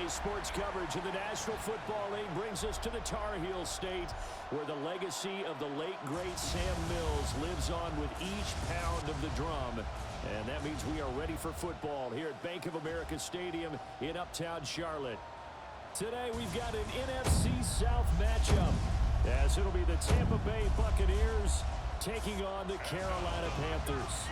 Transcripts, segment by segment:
Today's sports coverage of the National Football League brings us to the Tar Heel State, where the legacy of the late, great Sam Mills lives on with each pound of the drum. And that means we are ready for football here at Bank of America Stadium in Uptown Charlotte. Today we've got an NFC South matchup, as it'll be the Tampa Bay Buccaneers taking on the Carolina Panthers.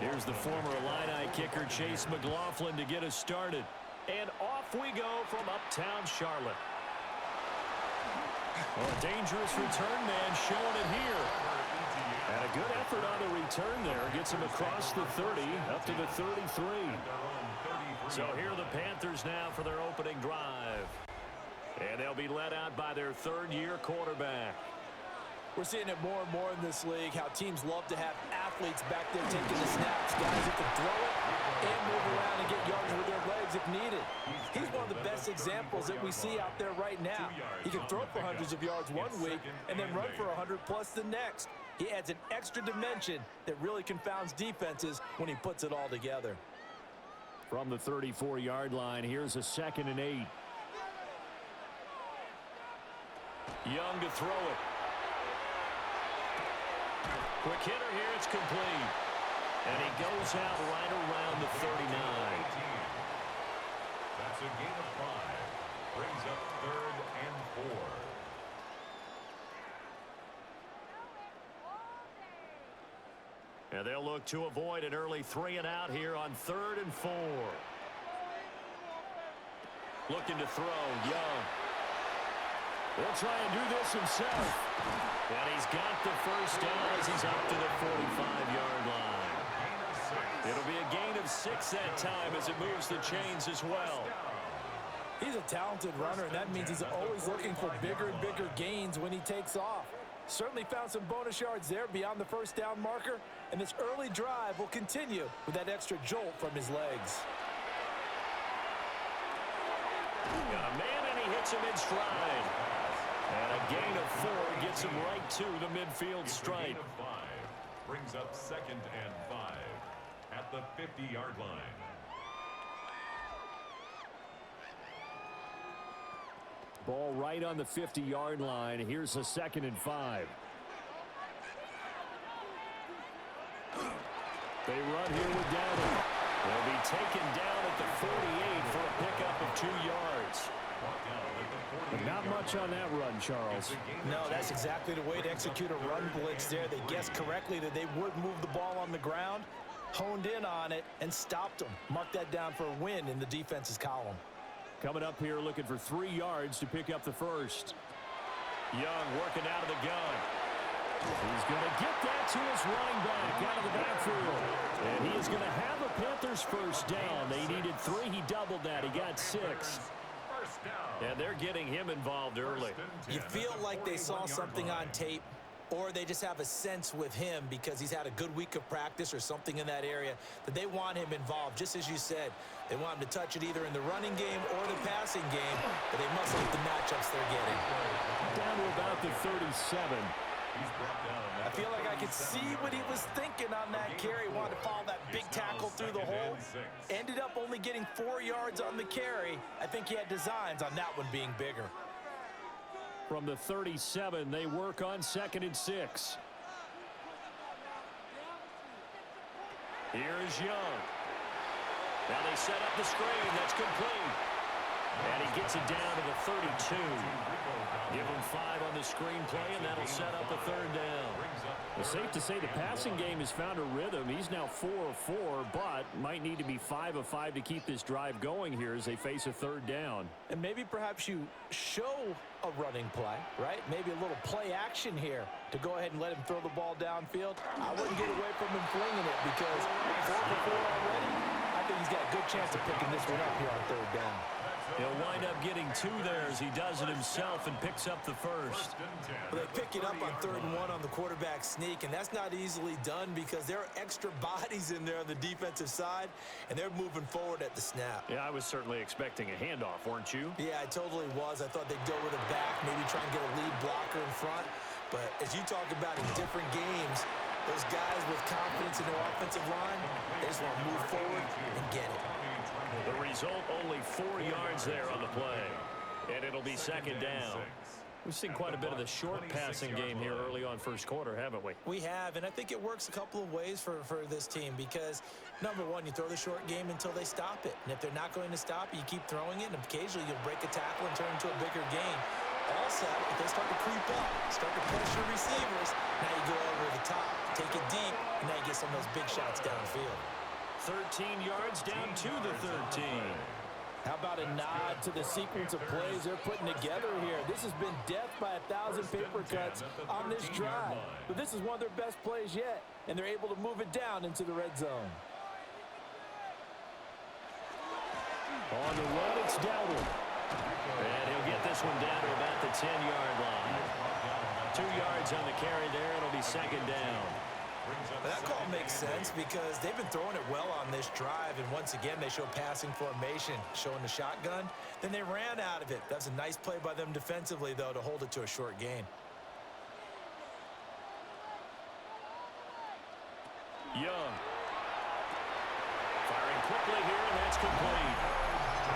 Here's the former Illini kicker, Chase McLaughlin, to get us started. And off we go from Uptown Charlotte. Well, a dangerous return man showing it here. And a good effort on the return there. Gets him across the 30, up to the 33. So here are the Panthers now for their opening drive. And they'll be led out by their third-year quarterback. We're seeing it more and more in this league, how teams love to have athletes back there taking the snaps, guys that can throw it and move around and get yards with their legs if needed. He's one of the best examples that we see out there right now. He can throw for hundreds of yards one week and then run for 100-plus the next. He adds an extra dimension that really confounds defenses when he puts it all together. From the 34-yard line, here's a 2nd and 8. Young to throw it. Quick hitter here, it's complete. And he goes out right around the 39. That's a gain of 5. Brings up 3rd and 4. And they'll look to avoid an early 3 and out here on 3rd and 4. Looking to throw, Young. He'll try and do this himself. And he's got the first down as he's up to the 45-yard line. It'll be a gain of 6 that time as it moves the chains as well. He's a talented runner, and that means he's always looking for bigger and bigger gains when he takes off. Certainly found some bonus yards there beyond the first down marker, and this early drive will continue with that extra jolt from his legs. Got a man, and he hits him in stride. And a gain of 4 gets him right to the midfield stripe. Gain of 5 brings up 2nd and 5 at the 50-yard line. Ball right on the 50-yard line. Here's a 2nd and 5. They run here with Downing. They'll be taken down at the 48 for a pickup of 2 yards. But not much on that run, Charles. No, that's exactly the way to execute a run blitz there. They guessed correctly that they would move the ball on the ground, honed in on it, and stopped them. Mark that down for a win in the defense's column. Coming up here looking for 3 yards to pick up the first. Young working out of the gun. He's going to get that to his running back out of the backfield. And he is going to have a Panthers first down. They needed 3. He doubled that. He got 6. And they're getting him involved early. You feel like they saw something on tape, or they just have a sense with him because he's had a good week of practice or something in that area that they want him involved. Just as you said, they want him to touch it either in the running game or the passing game, but they must like the matchups they're getting. Down to about the 37. I feel like I could see what he was thinking on that carry. Wanted to follow that big tackle through the hole. Ended up only getting 4 yards on the carry. I think he had designs on that one being bigger. From the 37, they work on 2nd and 6. Here is Young. Now they set up the screen. That's complete. And he gets it down to the 32. Give him 5 on the screenplay, and that'll set up a 3rd down. It's safe to say the passing game has found a rhythm. He's now 4 of 4, but might need to be 5 of 5 to keep this drive going here as they face a 3rd down. And maybe perhaps you show a running play, right? Maybe a little play action here to go ahead and let him throw the ball downfield. I wouldn't get away from him flinging it because 4 for 4 already. I think he's got a good chance of picking this one up here on third down. He'll wind up getting 2 there as he does it himself and picks up the first. Well, they pick it up on 3rd and 1 on the quarterback sneak, and that's not easily done because there are extra bodies in there on the defensive side, and they're moving forward at the snap. Yeah, I was certainly expecting a handoff, weren't you? Yeah, I totally was. I thought they'd go with a back, maybe try and get a lead blocker in front. But as you talk about in different games, those guys with confidence in their offensive line, they just want to move forward and get it. The result, only 4 yards there on the play. And it'll be 2nd down. We've seen quite a bit of the short passing game here early on first quarter, haven't we? We have, and I think it works a couple of ways for this team because, number one, you throw the short game until they stop it. And if they're not going to stop it, you keep throwing it, and occasionally you'll break a tackle and turn into a bigger gain. Also, if they start to creep up, start to pressure receivers, now you go over the top, take it deep, and now you get some of those big shots downfield. 13 yards down to the 13. How about a nod to the sequence of plays they're putting together here? This has been death by 1,000 paper cuts on this drive. But this is one of their best plays yet, and they're able to move it down into the red zone. On the run, it's Dowdle. And he'll get this one down to about the 10-yard line. 2 yards on the carry there. It'll be 2nd down. That call makes sense because they've been throwing it well on this drive, and once again they show passing formation, showing the shotgun. Then they ran out of it. That's a nice play by them defensively, though, to hold it to a short gain. Young. Firing quickly here, and that's complete.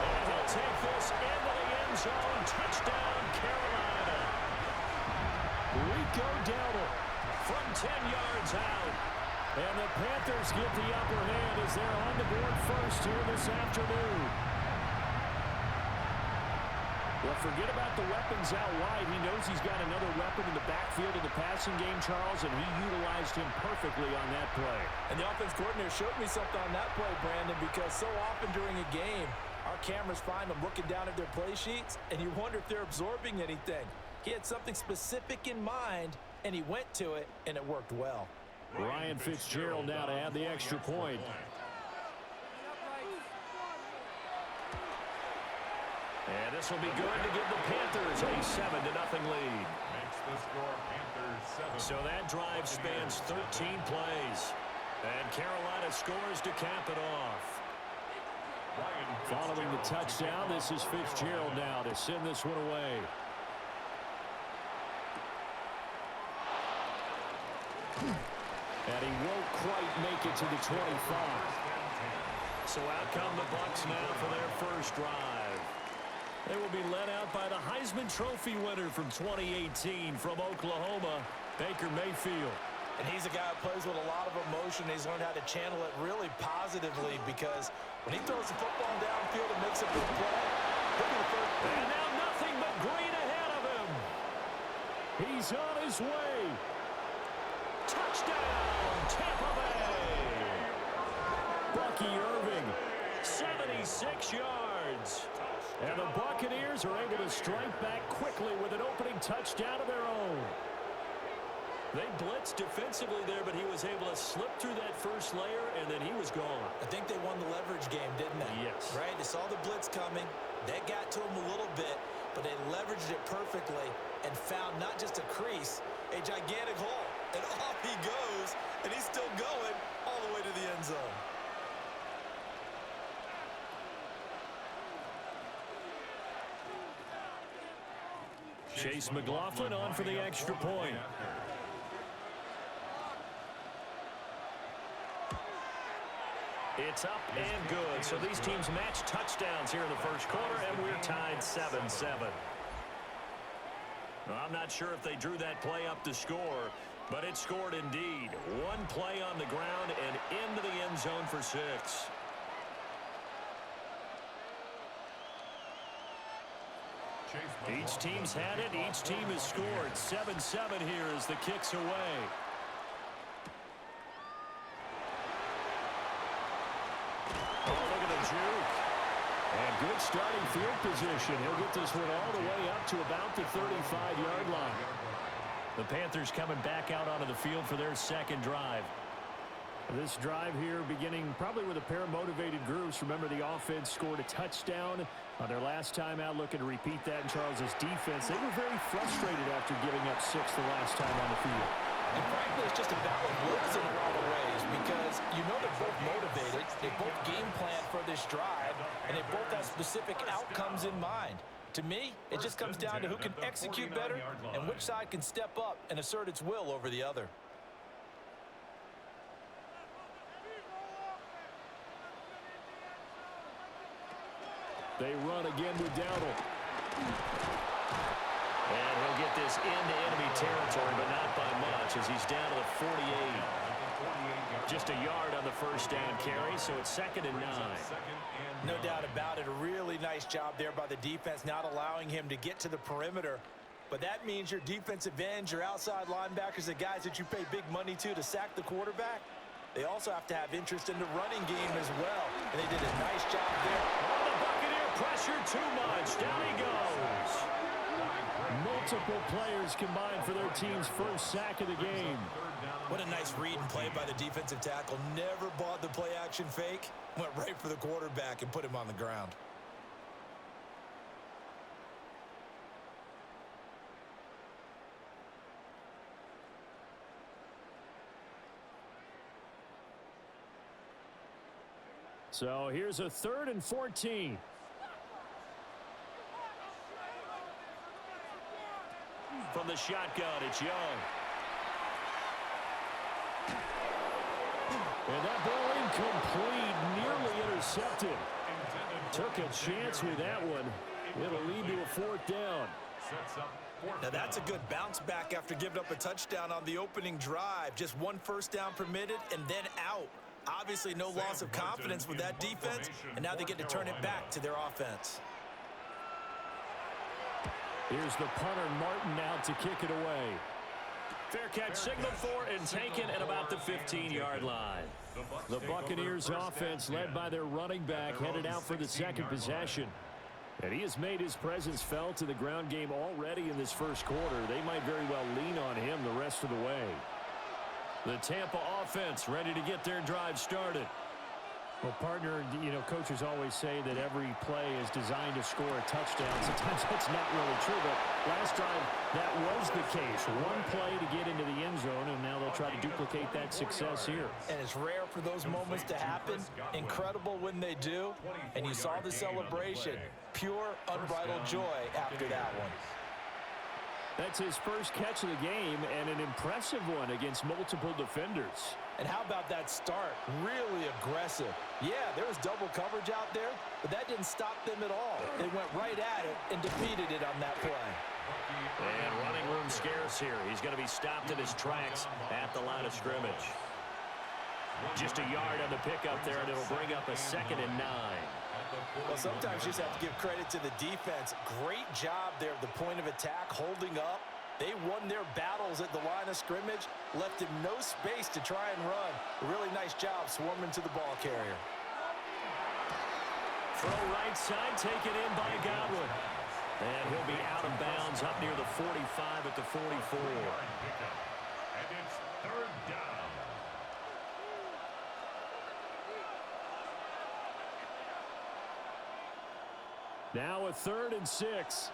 And he'll take this into the end zone. Touchdown, Carolina. Rico Dowdle from 10 yards out. And the Panthers get the upper hand as they're on the board first here this afternoon. Well, forget about the weapons out wide. He knows he's got another weapon in the backfield of the passing game, Charles, and he utilized him perfectly on that play. And the offense coordinator showed me something on that play, Brandon, because so often during a game, our cameras find them looking down at their play sheets, and you wonder if they're absorbing anything. He had something specific in mind, and he went to it, and it worked well. Ryan Fitzgerald now to add the extra point. And this will be good to give the Panthers a 7-0 lead. Makes the score Panthers 7. So that drive spans 13 plays. And Carolina scores to cap it off. Following the touchdown, this is Fitzgerald now to send this one away. And he won't quite make it to the 25. So out come the Bucs now for their first drive. They will be led out by the Heisman Trophy winner from 2018 from Oklahoma, Baker Mayfield. And he's a guy who plays with a lot of emotion. He's learned how to channel it really positively because when he throws the football downfield and makes a big play, and now nothing but green ahead of him. He's on his way. Touchdown, Tampa Bay. Bucky Irving, 76 yards. And the Buccaneers are able to strike back quickly with an opening touchdown of their own. They blitzed defensively there, but he was able to slip through that first layer, and then he was gone. I think they won the leverage game, didn't they? Yes. Right? They saw the blitz coming. That got to him a little bit, but they leveraged it perfectly and found not just a crease, a gigantic hole. And off he goes, and he's still going all the way to the end zone. Chase McLaughlin on for the extra point. It's up and good. So these teams match touchdowns here in the first quarter, and we're tied 7-7. I'm not sure if they drew that play up to score, but it scored indeed. One play on the ground and into the end zone for 6. Each team's had it. Each team has scored. 7-7 here as the kick's away. Oh, look at the juke. And good starting field position. He'll get this one all the way up to about the 35-yard line. The Panthers coming back out onto the field for their second drive. This drive here beginning probably with a pair of motivated groups. Remember, the offense scored a touchdown on their last time out, looking to repeat that in Charles's defense. They were very frustrated after giving up 6 the last time on the field. And frankly, it's just a battle of words in a lot of ways because you know they're both motivated, they both game plan for this drive, and they both have specific outcomes in mind. To me, it just comes down to who can execute better and which side can step up and assert its will over the other. They run again with Dowdle. And he'll get this into enemy territory, but not by much as he's down to the 48. Just a yard on the first down carry, so it's 2nd and 9. No doubt about it. A really nice job there by the defense, not allowing him to get to the perimeter. But that means your defensive ends, your outside linebackers, the guys that you pay big money to sack the quarterback, they also have to have interest in the running game as well. And they did a nice job there. Oh, the Buccaneer pressure too much. Down he goes. Multiple players combined for their team's first sack of the game. What a nice read and play by the defensive tackle. Never bought the play-action fake. Went right for the quarterback and put him on the ground. So here's a 3rd and 14. From the shotgun, it's Young. And that ball incomplete, nearly intercepted. Took a chance with that one. It'll lead to a 4th down. Now that's a good bounce back after giving up a touchdown on the opening drive. Just 1 first down permitted and then out. Obviously no loss of confidence with that defense, and now they get to turn it back to their offense. Here's the punter, Martin, out to kick it away. Fair catch signaled for and taken at about the 15-yard line. The Buccaneers offense, led by their running back, headed out for the 2nd possession. And he has made his presence felt in the ground game already in this first quarter. They might very well lean on him the rest of the way. The Tampa offense ready to get their drive started. Well, partner, you know, coaches always say that every play is designed to score a touchdown. Sometimes that's not really true, but last drive, that was the case. 1 play to get into the end zone, and now they'll try to duplicate that success here. And it's rare for those moments to happen. Incredible when they do. And you saw the celebration. Pure, unbridled joy after that one. That's his first catch of the game, and an impressive one against multiple defenders. And how about that start? Really aggressive. Yeah, there was double coverage out there, but that didn't stop them at all. They went right at it and defeated it on that play. And running room scarce here. He's going to be stopped in his tracks at the line of scrimmage. Just a yard on the pickup there, and it'll bring up a 2nd and 9. Well, sometimes you just have to give credit to the defense. Great job there at the point of attack, holding up. They won their battles at the line of scrimmage, left him no space to try and run. A really nice job swarming to the ball carrier. Throw right side, taken in by Godwin. And he'll be out of bounds up near the 45 at the 44. And it's 3rd down. Now a 3rd and 6.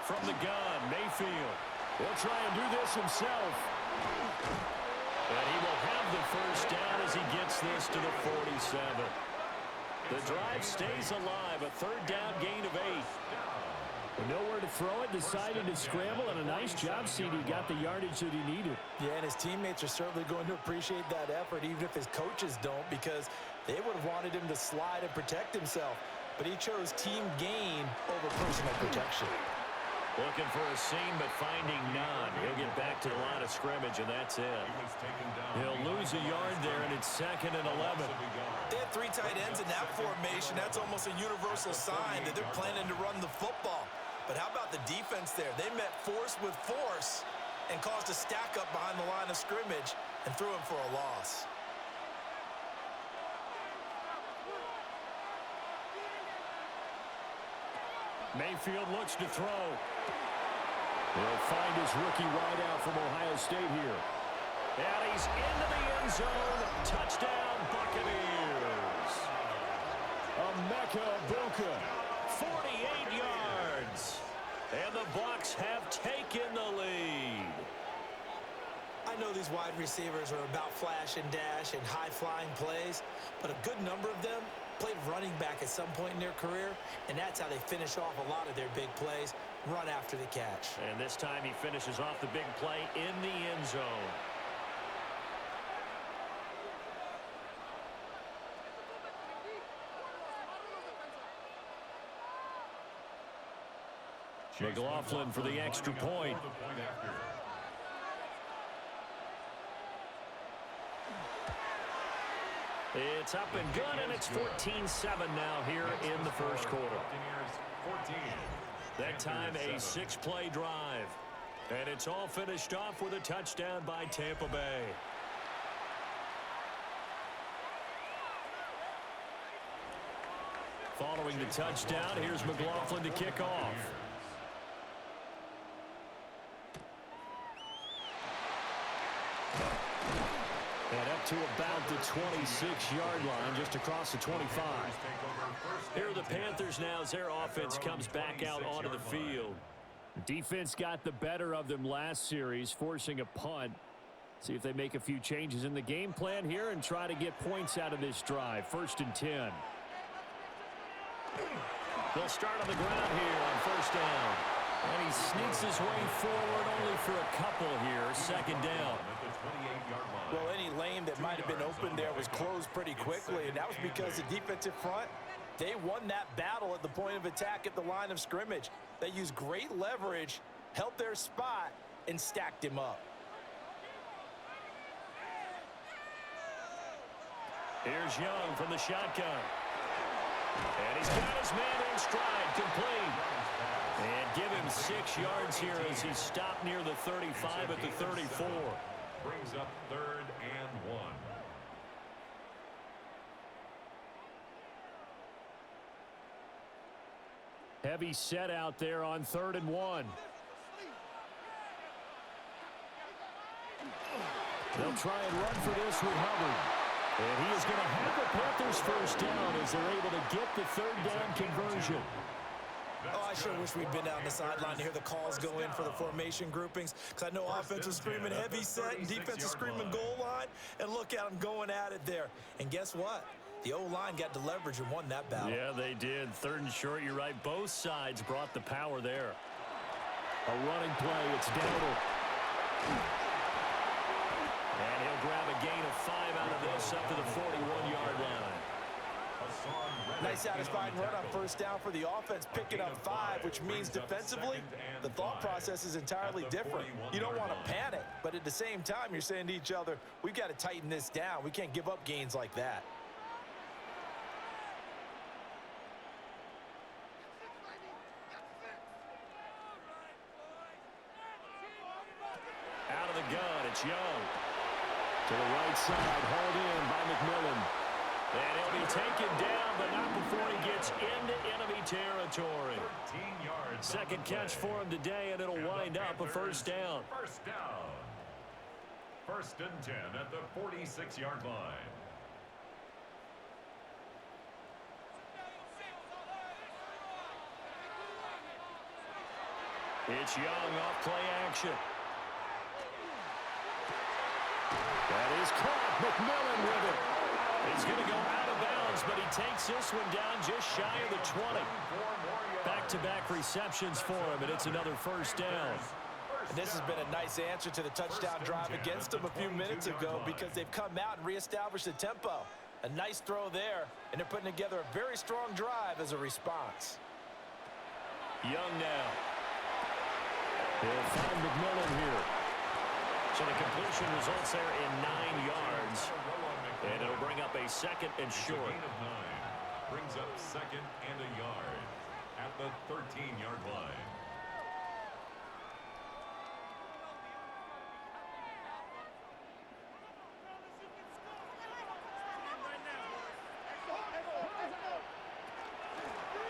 From the gun, Mayfield. He'll try and do this himself. And he will have the first down as he gets this to the 47. The drive stays alive. A 3rd down gain of 8. Nowhere to throw it, decided to scramble, and a nice job seeing he got the yardage that he needed. Yeah, and his teammates are certainly going to appreciate that effort, even if his coaches don't, because they would have wanted him to slide and protect himself. But he chose team gain over personal protection. Looking for a seam, but finding none. He'll get back to the line of scrimmage, and that's it. He'll lose a yard there, and it's 2nd and 11. They had 3 tight ends in that formation. That's almost a universal sign that they're planning to run the football. But how about the defense there? They met force with force and caused a stack up behind the line of scrimmage and threw him for a loss. Mayfield looks to throw. He'll find his rookie wideout from Ohio State here. And he's into the end zone. Touchdown, Buccaneers. Emeka Egbuka, 48 yards. And the Bucs have taken the lead. I know these wide receivers are about flash and dash and high-flying plays, but a good number of them played running back at some point in their career, and that's how they finish off a lot of their big plays, run after the catch. And this time he finishes off the big play in the end zone. McLaughlin for the extra point. It's up and good, and it's 14-7 now here in the first quarter. That time a 6-play drive. And it's all finished off with a touchdown by Tampa Bay. Following the touchdown, here's McLaughlin to kick off. And up to about the 26-yard line, just across the 25. Here are the Panthers now as their offense comes back out onto the field. Defense got the better of them last series, forcing a punt. See if they make a few changes in the game plan here and try to get points out of this drive. 1st and 10. They'll start on the ground here on 1st down. And he sneaks his way forward only for a couple here. 2nd down. Well, any lane that might have been open there was closed pretty quickly, and that was because the defensive front, they won that battle at the point of attack at the line of scrimmage. They used great leverage, held their spot, and stacked him up. Here's Young from the shotgun. And he's got his man in stride, complete. And give him 6 yards here as he stopped near the 35 at the 34. Brings up 3rd and 1. Heavy set out there on 3rd and 1. They'll try and run for this with Hubbard. And he is going to have the Panthers 1st down as they're able to get the 3rd down conversion. Oh, I sure wish we'd been down the sideline to hear the calls go in for the formation groupings, because I know offense was screaming heavy set and defense is screaming goal line, and look at them going at it there. And guess what? The O-line got the leverage and won that battle. Yeah, they did. 3rd and short, you're right. Both sides brought the power there. A running play, it's Dowdle. And he'll grab a gain of 5 out of this up to the 41-yard line. Nice satisfying run on 1st down for the offense, picking up 5, which means defensively, the thought process is entirely different. You don't want to panic, but at the same time, you're saying to each other, we've got to tighten this down. We can't give up gains like that. Out of the gun, it's Young. To the right side, hauled in by McMillan. And he'll be taken down, but not before he gets into enemy territory. 13 yards. 2nd catch for him today, and it'll wind up a 1st down. 1st down. 1st and 10 at the 46-yard line. It's Young off play action. That is caught. McMillan with it. He's going to go out of bounds, but he takes this one down just shy of the 20. Back-to-back receptions for him, and it's another 1st down. And this has been a nice answer to the touchdown drive against them a few minutes ago, because they've come out and reestablished the tempo. A nice throw there, and they're putting together a very strong drive as a response. Young now. He'll find McMillan here. So the completion results there in 9 yards. And it'll bring up a 2nd and short. Gain of 9. Brings up 2nd and a yard at the 13-yard line.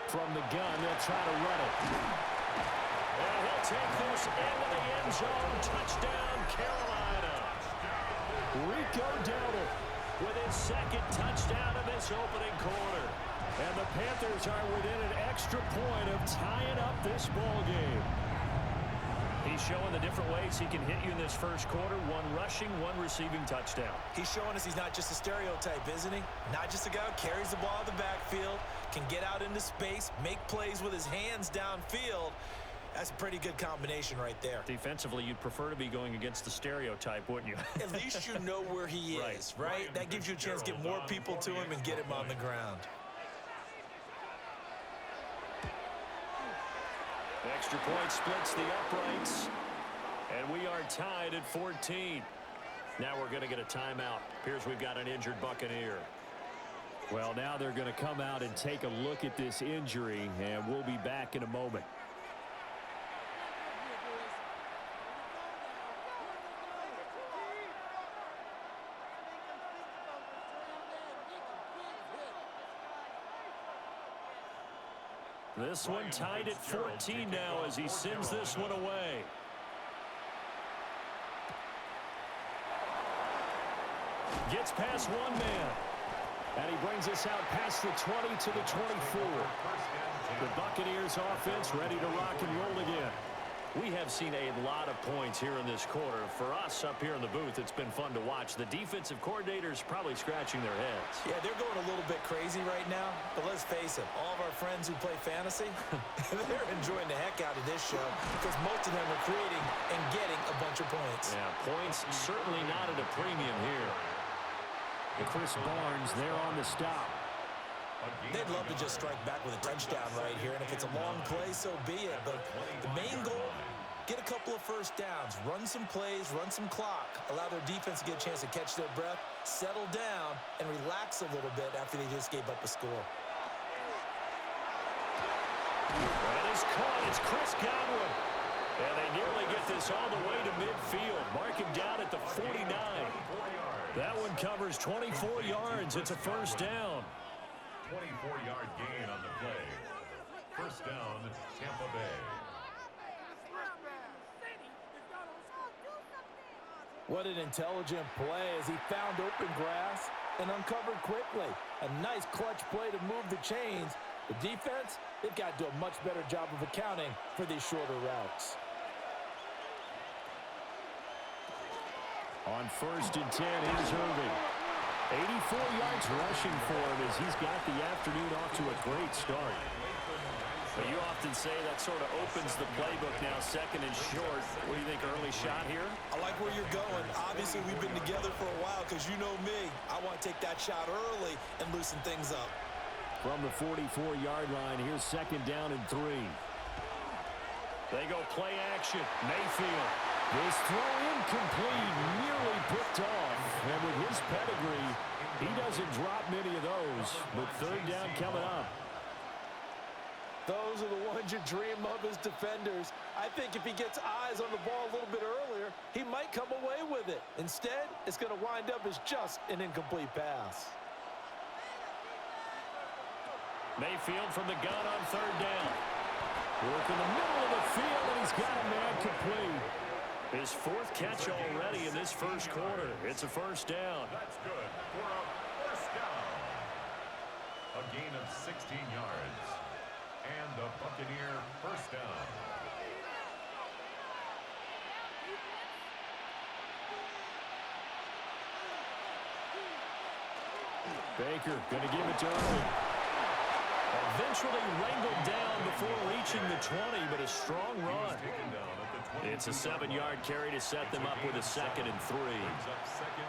From the gun, they'll try to run it. And he'll take this into the end zone. Touchdown, Carolina. Rico Dowdle with his second touchdown of this opening quarter. And the Panthers are within an extra point of tying up this ball game. He's showing the different ways he can hit you in this first quarter. One rushing, one receiving touchdown. He's showing us he's not just a stereotype, isn't he? Not just a guy who carries the ball in the backfield, can get out into space, make plays with his hands downfield. That's a pretty good combination right there. Defensively, you'd prefer to be going against the stereotype, wouldn't you? At least you know where he is, right? That gives you a chance to get more people to him and get him on the ground. Extra point splits the uprights, and we are tied at 14. Now we're going to get a timeout. Appears we've got an injured Buccaneer. Well, now they're going to come out and take a look at this injury, and we'll be back in a moment. This one tied at 14 now as he sends this one away. Gets past one man. And he brings us out past the 20 to the 24. The Buccaneers offense ready to rock and roll again. We have seen a lot of points here in this quarter. For us up here in the booth, it's been fun to watch. The defensive coordinators probably scratching their heads. Yeah, they're going a little bit crazy right now. But let's face it, all of our friends who play fantasy, they're enjoying the heck out of this show because most of them are creating and getting a bunch of points. Yeah, points certainly not at a premium here. And Chris Barnes there on the stop. They'd love to just strike back with a touchdown right here, and if it's a long play, so be it. But the main goal, get a couple of first downs, run some plays, run some clock, allow their defense to get a chance to catch their breath, settle down, and relax a little bit after they just gave up a score. That is caught. It's Chris Godwin. And they nearly get this all the way to midfield. Mark him down at the 49. That one covers 24 yards. It's a first down. 24-yard gain on the play. First down, Tampa Bay. What an intelligent play as he found open grass and uncovered quickly. A nice clutch play to move the chains. The defense, they've got to do a much better job of accounting for these shorter routes. On first and 10, here's Irving. 84 yards rushing for him as he's got the afternoon off to a great start. But you often say that sort of opens the playbook now, second and short. What do you think, early shot here? I like where you're going. Obviously, we've been together for a while because you know me. I want to take that shot early and loosen things up. From the 44-yard line, here's second down and 3. They go play action. Mayfield. This throw incomplete, nearly picked off. And with his pedigree, he doesn't drop many of those. But third down coming up. Those are the ones you dream of as defenders. I think if he gets eyes on the ball a little bit earlier, he might come away with it. Instead, it's going to wind up as just an incomplete pass. Mayfield from the gun on third down. Work in the middle of the field, and he's got a man complete. His fourth catch already in this first quarter. It's a first down. That's good for a first down. A gain of 16 yards. And the Buccaneer first down. Baker going to give it to Irving. Eventually wrangled down before reaching the 20, but a strong run. It's a 7-yard carry to set them up with a second and 3.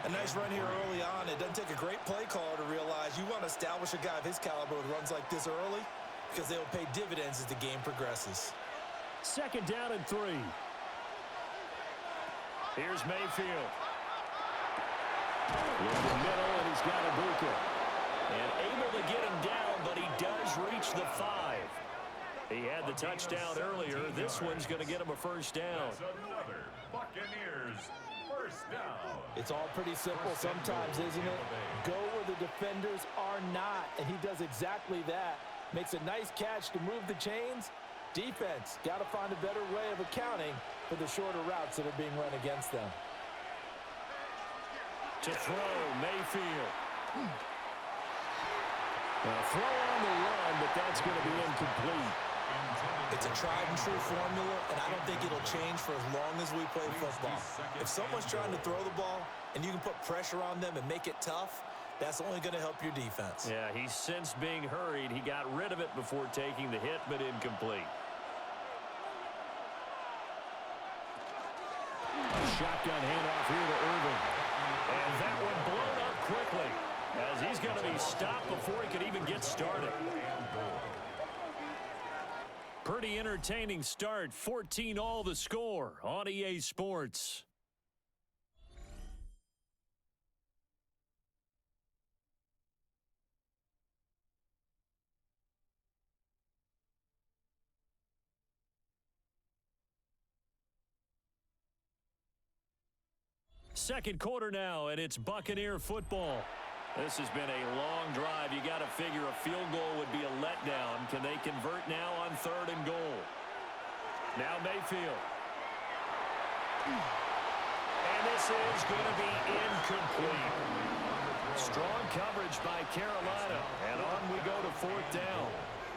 A nice run here early on. It doesn't take a great play caller to realize you want to establish a guy of his caliber who runs like this early because they'll pay dividends as the game progresses. Second down and 3. Here's Mayfield. In the middle, and he's got Ibuka. And able to get him down, but he does reach the 5. He had the touchdown earlier. This one's going to get him a first down. That's another Buccaneers first down. It's all pretty simple sometimes, isn't it? Go where the defenders are not, and he does exactly that. Makes a nice catch to move the chains. Defense got to find a better way of accounting for the shorter routes that are being run against them. To throw, Mayfield. Well, throw on the run, but that's going to be incomplete. It's a tried-and-true formula, and I don't think it'll change for as long as we play football. If someone's trying to throw the ball and you can put pressure on them and make it tough, that's only going to help your defense. Yeah, he's since being hurried. He got rid of it before taking the hit, but incomplete. A shotgun handoff here to Irvin. And that one blown up quickly, as he's going to be stopped before he could even get started. Pretty entertaining start. 14-all the score on EA Sports. Second quarter now, and it's Buccaneer football. This has been a long drive. You got to figure a field goal would be a letdown. Can they convert now on 3rd and goal? Now Mayfield. And this is going to be incomplete. Strong coverage by Carolina. And on we go to 4th down.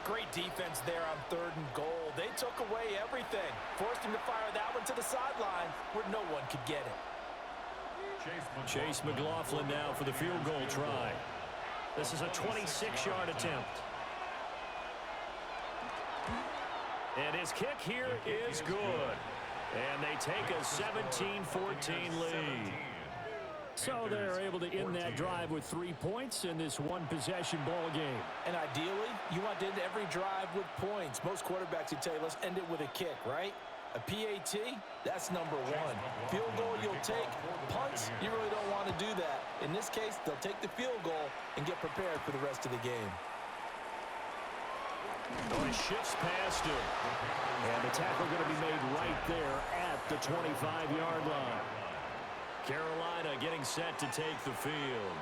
Great defense there on 3rd and goal. They took away everything. Forced him to fire that one to the sideline where no one could get it. Chase McLaughlin now for the field goal try. This is a 26-yard attempt. And his kick here is good. And they take a 17-14 lead. So they're able to end that drive with 3 points in this one-possession ball game. And ideally, you want to end every drive with points. Most quarterbacks would tell you, let's end it with a kick, right? A PAT, that's number 1. Field goal you'll take. Punts, you really don't want to do that. In this case, they'll take the field goal and get prepared for the rest of the game. Oh, he shifts past him. And the tackle going to be made right there at the 25-yard line. Carolina getting set to take the field.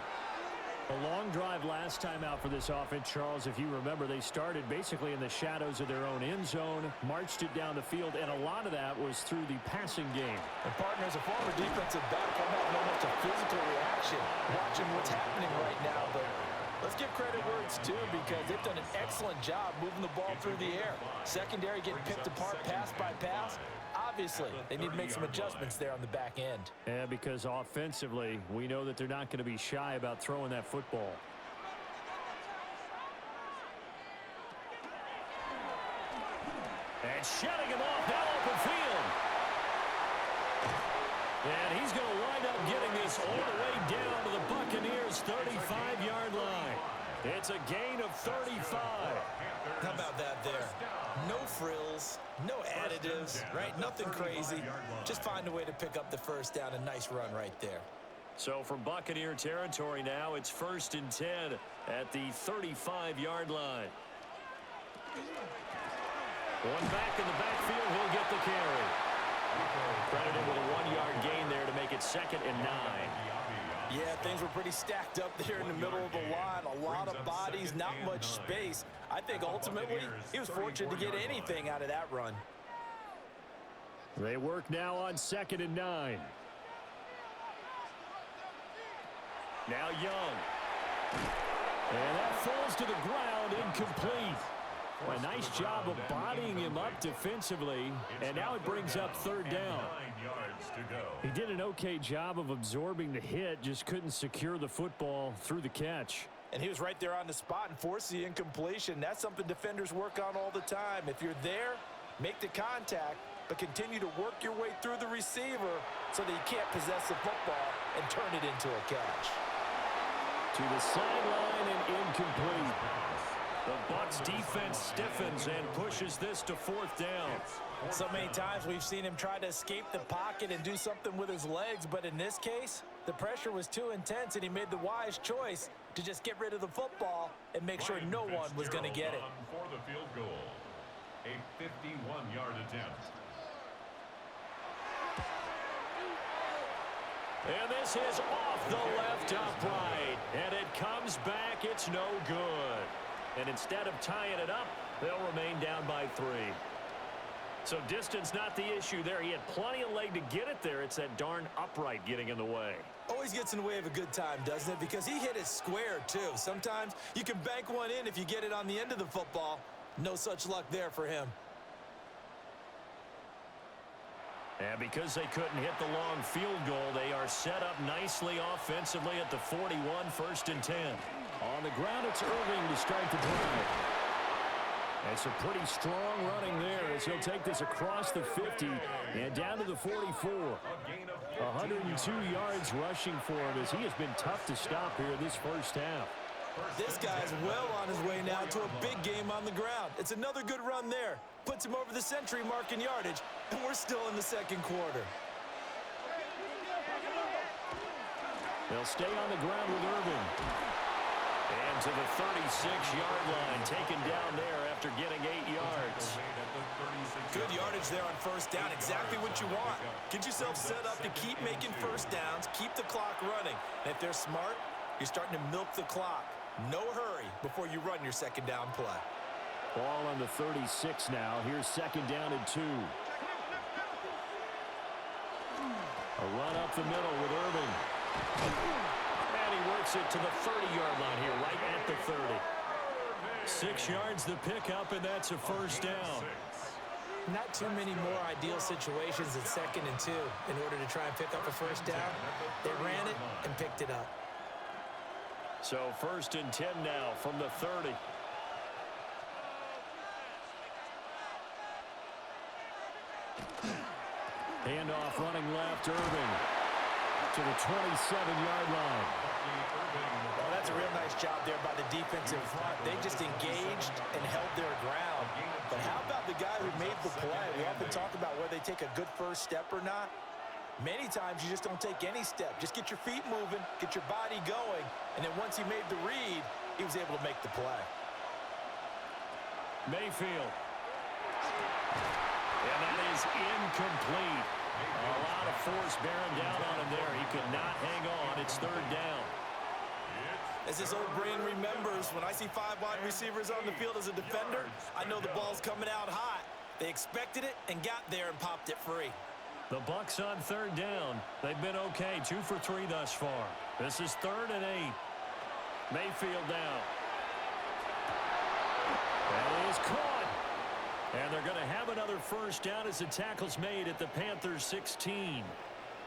A long drive last time out for this offense, Charles. If you remember, they started basically in the shadows of their own end zone, marched it down the field, and a lot of that was through the passing game. And partner, as a former defensive back, I'm having almost a physical reaction watching what's happening right now. But let's give credit where it's due, because they've done an excellent job moving the ball through the air. Secondary getting picked apart pass by pass. Obviously, they need to make some adjustments there on the back end. Yeah, because offensively, we know that they're not going to be shy about throwing that football. And shutting him off now open field. And he's going to wind up getting this all the way down to the Buccaneers' 35-yard line. It's a gain of 35. How about that there? No frills, no additives, right? Nothing crazy. Just find a way to pick up the first down. A nice run right there. So from Buccaneer territory now, it's 1st and 10 at the 35-yard line. One back in the backfield, he'll get the carry. Credited with a 1-yard gain there to make it 2nd and 9. Yeah, things were pretty stacked up there in the middle of the line. A lot of bodies, not much space. I think ultimately he was fortunate to get anything out of that run. They work now on 2nd and 9. Now Young. And that falls to the ground, incomplete. A nice job of bodying him up defensively, and now it brings up 3rd down. He did an okay job of absorbing the hit, just couldn't secure the football through the catch. And he was right there on the spot and forced the incompletion. That's something defenders work on all the time. If you're there, make the contact, but continue to work your way through the receiver so that you can't possess the football and turn it into a catch. To the sideline and incomplete. The Bucs defense stiffens and pushes this to 4th down. So many times we've seen him try to escape the pocket and do something with his legs, but in this case, the pressure was too intense and he made the wise choice to just get rid of the football and make sure no one was going to get it. For the field goal, a 51-yard attempt. And this is off the left upright, and it comes back. It's no good. And instead of tying it up, they'll remain down by 3. So distance not the issue there. He had plenty of leg to get it there. It's that darn upright getting in the way. Always gets in the way of a good time, doesn't it? Because he hit it square, too. Sometimes you can bank one in if you get it on the end of the football. No such luck there for him. And because they couldn't hit the long field goal, they are set up nicely offensively at the 41, 1st and 10. On the ground, it's Irving to start the drive. It's a pretty strong running there as he'll take this across the 50 and down to the 44. 102 yards rushing for him as he has been tough to stop here this first half. This guy's well on his way now to a big game on the ground. It's another good run there. Puts him over the century mark in yardage, and we're still in the second quarter. They'll stay on the ground with Irving. And to the 36-yard line, taken down there after getting 8 yards. Good yardage there on first down. Exactly what you want. Get yourself set up to keep making first downs, keep the clock running. And if they're smart, you're starting to milk the clock. No hurry before you run your second down play. Ball on the 36 now. Here's 2nd down and 2. A run up the middle with Irving. And he works it to the 30-yard line here, right at the 30. 6 yards the pickup, and that's a first down. Not too many more ideal situations at 2nd and 2 in order to try and pick up a first down. They ran it and picked it up. So 1st and 10 now from the 30. Handoff running left, Irving to the 27-yard line. Well, that's a real nice job there by the defensive front. They just engaged and held their ground. But how about the guy who made the play? We often talk about whether they take a good first step or not. Many times you just don't take any step. Just get your feet moving, get your body going, and then once he made the read, he was able to make the play. Mayfield. And that is incomplete. A lot of force bearing down on him there. He could not hang on. It's 3rd down. As his old brain remembers, when I see 5 wide receivers on the field as a defender, I know the ball's coming out hot. They expected it and got there and popped it free. The Bucs on 3rd down. They've been okay, 2 for 3 thus far. This is 3rd and 8. Mayfield down. That is caught. And they're going to have another first down as the tackle's made at the Panthers 16.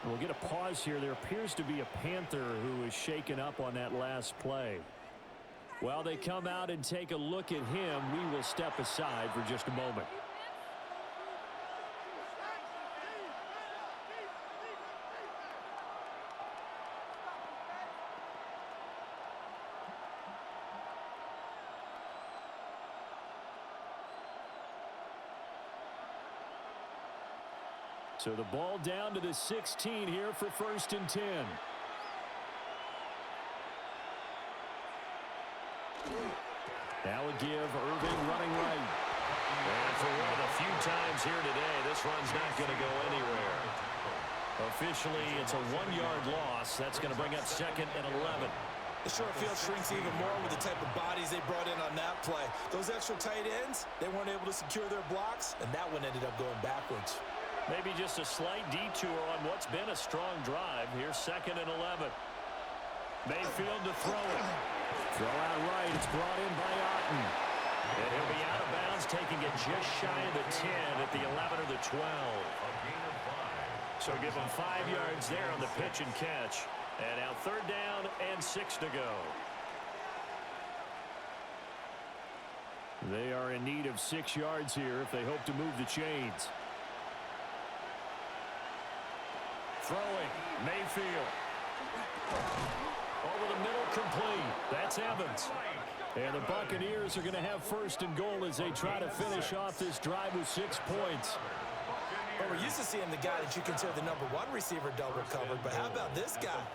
We'll get a pause here. There appears to be a Panther who is shaken up on that last play. While they come out and take a look at him, we will step aside for just a moment. So the ball down to the 16 here for 1st and 10. Now a give, Irving running right. And for one of the few times here today, this run's not going to go anywhere. Officially, it's a 1-yard loss. That's going to bring up 2nd and 11. The short field shrinks even more with the type of bodies they brought in on that play. Those extra tight ends, they weren't able to secure their blocks, and that one ended up going backwards. Maybe just a slight detour on what's been a strong drive. Here's 2nd and 11. Mayfield to throw it. Throw out right. It's brought in by Otten. And he'll be out of bounds, taking it just shy of the 10 at the 11 or the 12. So give him 5 yards there on the pitch and catch. And now 3rd down and 6 to go. They are in need of 6 yards here if they hope to move the chains. Throwing, Mayfield. Over the middle, complete. That's Evans. And the Buccaneers are going to have 1st and goal as they try to finish off this drive with 6 points. Well, we're used to seeing the guy that you consider the #1 receiver double covered, but how about this guy?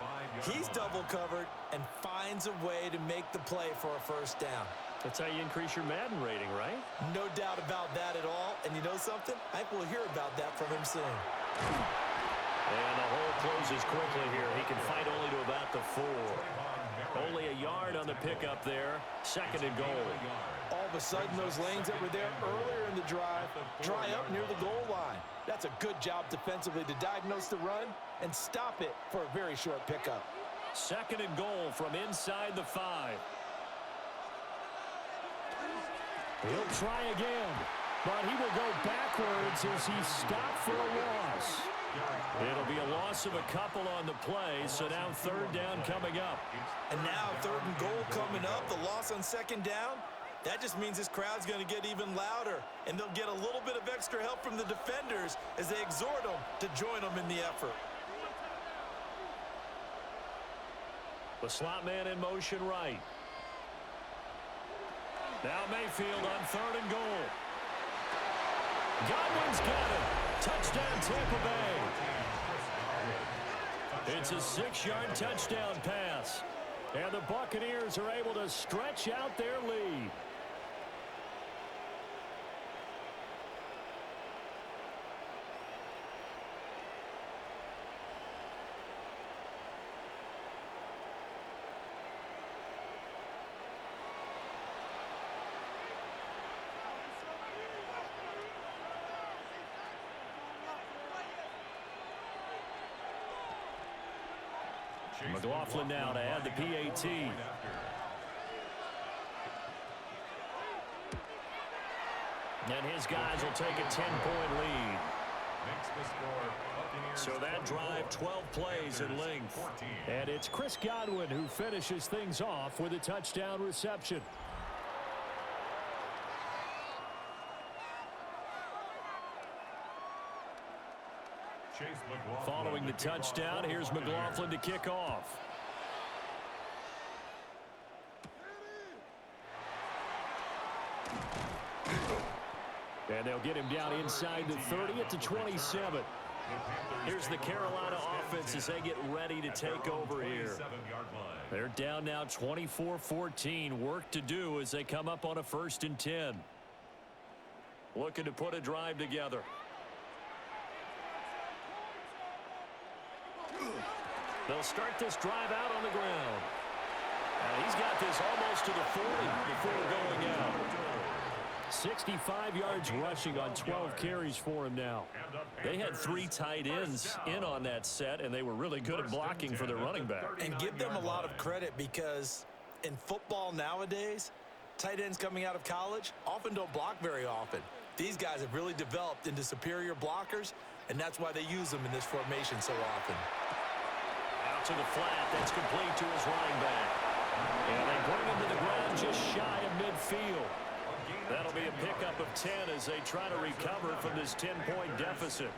He's double covered and finds a way to make the play for a first down. That's how you increase your Madden rating, right? No doubt about that at all. And you know something? I think we'll hear about that from him soon. And the hole closes quickly here. He can fight only to about the 4. Only a yard on the pickup there. 2nd and goal. All of a sudden, those lanes that were there earlier in the drive dry up near the goal line. That's a good job defensively to diagnose the run and stop it for a very short pickup. 2nd and goal from inside the 5. He'll try again, but he will go backwards as he's stopped for a loss. It'll be a loss of a couple on the play, so now 3rd down coming up. And now 3rd and goal coming up, the loss on 2nd down. That just means this crowd's going to get even louder, and they'll get a little bit of extra help from the defenders as they exhort them to join them in the effort. The slot man in motion right. Now Mayfield on 3rd and goal. Godwin's got it. Touchdown, Tampa Bay. It's a 6-yard touchdown pass. And the Buccaneers are able to stretch out their lead. McLaughlin now to add the PAT. And his guys will take a 10-point lead. So that drive, 12 plays in length. And it's Chris Godwin who finishes things off with a touchdown reception. Following the touchdown, here's McLaughlin to kick off. And they'll get him down inside the 30 at the 27. Here's the Carolina offense as they get ready to take over here. They're down now 24-14. Work to do as they come up on a 1st and 10. Looking to put a drive together. They'll start this drive out on the ground. And he's got this almost to the 40 before going out. 65 yards rushing on 12 carries for him now. They had 3 tight ends in on that set, and they were really good at blocking for their running back. And give them a lot of credit because in football nowadays, tight ends coming out of college often don't block very often. These guys have really developed into superior blockers, and that's why they use them in this formation so often. Out to the flat. That's complete to his running back. And they bring him to the ground just shy of midfield. That'll be a pickup of 10 as they try to recover from this 10-point deficit.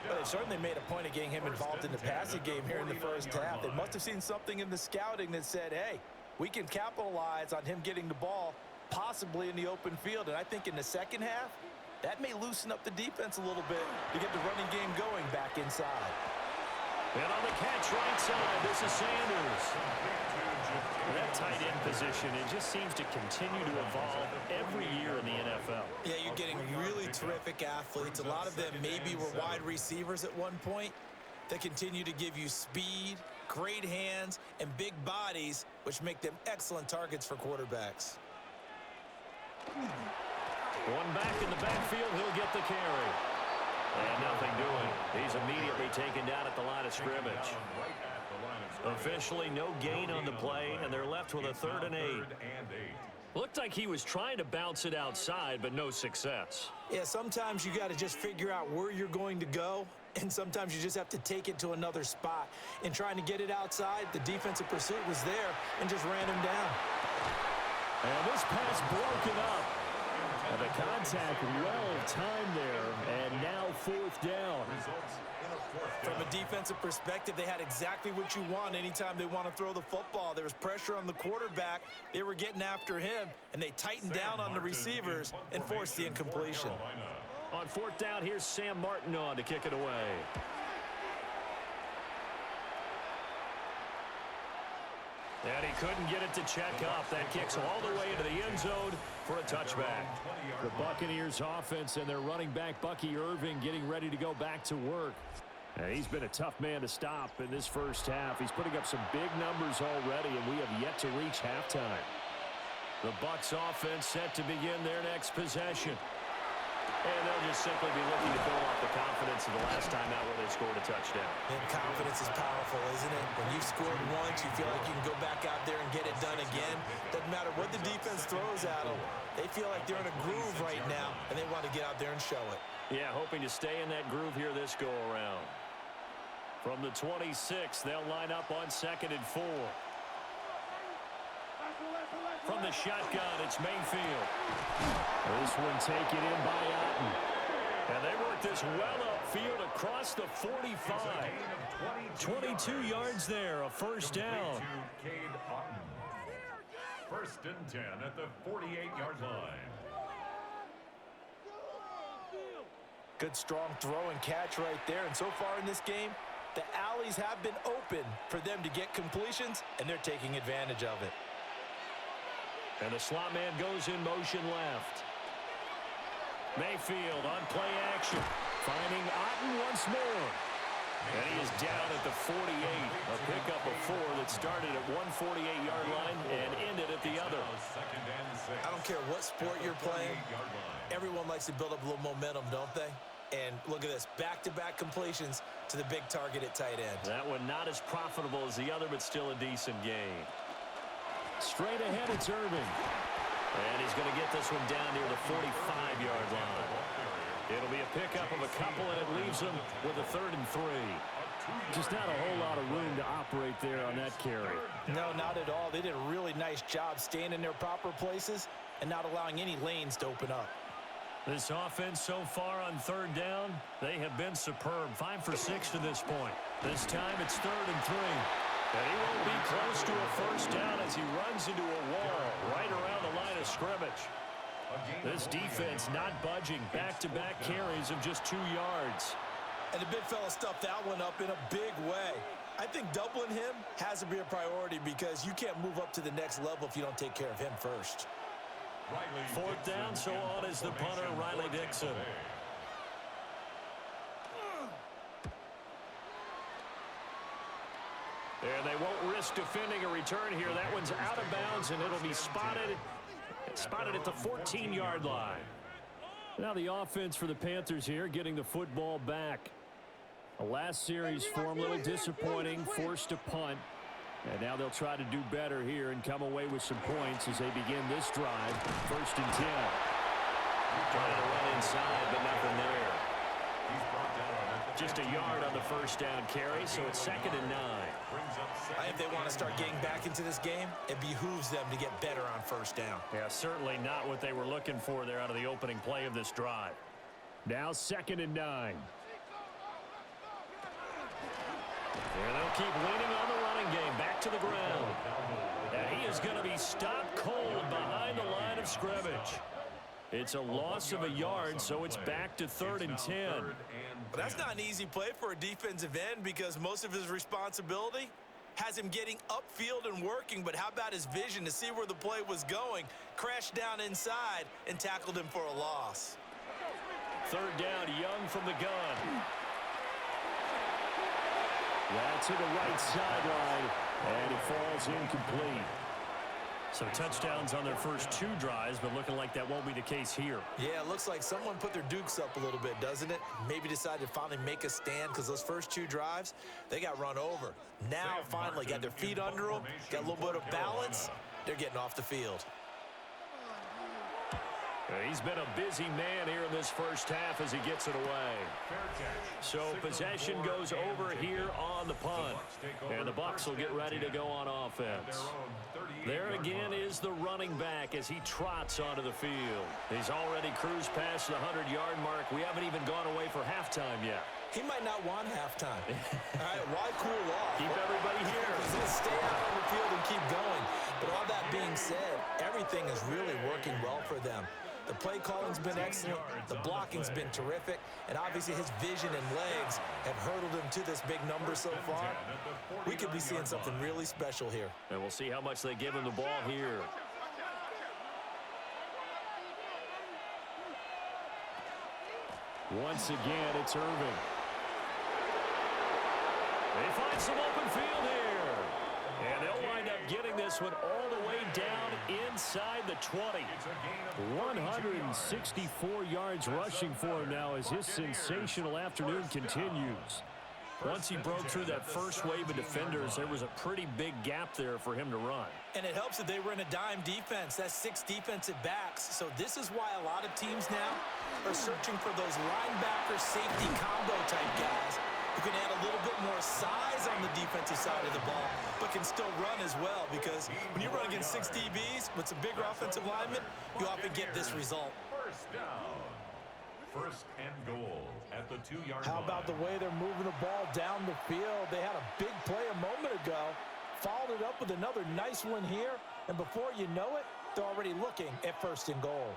Well, they certainly made a point of getting him involved in the passing game here in the first half. They must have seen something in the scouting that said, hey, we can capitalize on him getting the ball possibly in the open field. And I think in the second half, that may loosen up the defense a little bit to get the running game going back inside. And on the catch right side, this is Sanders. That tight end position, it just seems to continue to evolve every year in the NFL. Yeah, you're getting really terrific athletes. A lot of them maybe were wide receivers at one point. They continue to give you speed, great hands, and big bodies, which make them excellent targets for quarterbacks. One back in the backfield, he'll get the carry. And nothing doing. He's immediately taken down at the line of scrimmage. Officially no gain on the play, and they're left with a 3rd and 8. Looked like he was trying to bounce it outside, but no success. Yeah, sometimes you got to just figure out where you're going to go, and sometimes you just have to take it to another spot. In trying to get it outside, the defensive pursuit was there and just ran him down. And this pass broken up. And the contact well timed there, and now 4th down. From a defensive perspective, they had exactly what you want anytime they want to throw the football. There was pressure on the quarterback. They were getting after him, and they tightened down on the receivers and forced the incompletion. On 4th down, here's Sam Martin on to kick it away. And he couldn't get it to check up. That kicks all the way into the end zone for a touchback. The Buccaneers offense and their running back Bucky Irving getting ready to go back to work. He's been a tough man to stop in this first half. He's putting up some big numbers already, and we have yet to reach halftime. The Bucs offense set to begin their next possession. And they'll just simply be looking to build off the confidence of the last time out where they scored a touchdown. And confidence is powerful, isn't it? When you've scored once, you feel like you can go back out there and get it done again. Doesn't matter what the defense throws at them. They feel like they're in a groove right now, and they want to get out there and show it. Yeah, hoping to stay in that groove here this go-around. From the 26, they'll line up on 2nd and 4. From the shotgun, it's Mayfield. This one taken in by Otten. And they work this well upfield across the 45. 22 yards there, a first down. First and 10 at the 48-yard line. Good, strong throw and catch right there. And so far in this game, the alleys have been open for them to get completions, and they're taking advantage of it. And the slot man goes in motion left. Mayfield on play action. Finding Otten once more. And he is down at the 48. A pickup of 4 that started at one 48-yard line and ended at the other. I don't care what sport you're playing. Everyone likes to build up a little momentum, don't they? And look at this, back-to-back completions to the big target at tight end. That one not as profitable as the other, but still a decent game. Straight ahead, it's Irving. And he's going to get this one down near the 45-yard line. It'll be a pickup of a couple, and it leaves him with a 3rd and 3. Just not a whole lot of room to operate there on that carry. No, not at all. They did a really nice job staying in their proper places and not allowing any lanes to open up. This offense so far on 3rd down, they have been superb. 5 for 6 to this point. This time it's 3rd and 3. And he won't be close to a first down as he runs into a wall right around the line of scrimmage. This defense not budging. Back-to-back carries of just 2 yards. And the big fella stuffed that one up in a big way. I think doubling him has to be a priority because you can't move up to the next level if you don't take care of him first. 4th down, so on is the punter, Riley Dixon. And they won't risk defending a return here. That one's out of bounds, and it'll be spotted at the 14-yard line. Now the offense for the Panthers here, getting the football back. A last series for them, a little disappointing, forced to punt. And now they'll try to do better here and come away with some points as they begin this drive. 1st and 10. Trying to run inside, but nothing there. Just a yard on the first down carry, so it's 2nd and 9. I think they want to start getting back into this game. It behooves them to get better on first down. Yeah, certainly not what they were looking for there out of the opening play of this drive. Now 2nd and 9. And they'll keep leaning on the running game. Back to the ground. And he is going to be stopped cold behind the line of scrimmage. It's a loss of a yard, so it's back to 3rd and 10. But that's not an easy play for a defensive end because most of his responsibility has him getting upfield and working. But how about his vision to see where the play was going? Crashed down inside and tackled him for a loss. 3rd down, Young from the gun. That's to the right sideline, and it falls incomplete. So touchdowns on their first 2 drives, but looking like that won't be the case here. Yeah, it looks like someone put their dukes up a little bit, doesn't it? Maybe decided to finally make a stand because those first 2 drives, they got run over. Now, finally, got their feet under them, got a little bit of balance. They're getting off the field. He's been a busy man here in this first half as he gets it away. So possession goes over here on the punt. And the Bucs will get ready to go on offense. There again is the running back as he trots onto the field. He's already cruised past the 100-yard mark. We haven't even gone away for halftime yet. He might not want halftime. All right, why cool off? Keep everybody here. He's going to stay out on the field and keep going. But all that being said, everything is really working well for them. The play calling's been excellent. The blocking's been terrific. And obviously his vision and legs have hurdled him to this big number so far. We could be seeing something really special here. And we'll see how much they give him the ball here. Once again, it's Irving. They find some open field here. And they'll wind up getting this one all the way down inside the 20. 164 yards rushing for him now as his sensational afternoon continues. Once he broke through that first wave of defenders, there was a pretty big gap there for him to run. And it helps that they were in a dime defense. That's 6 defensive backs. So this is why a lot of teams now are searching for those linebacker safety combo type guys who can add a little bit more size on the defensive side of the ball, but can still run as well, because when you run against 6 DBs with some bigger offensive linemen, you often get this result. First down. First and goal at the 2-yard line. How about the way they're moving the ball down the field? They had a big play a moment ago, followed it up with another nice one here, and before you know it, they're already looking at first and goal.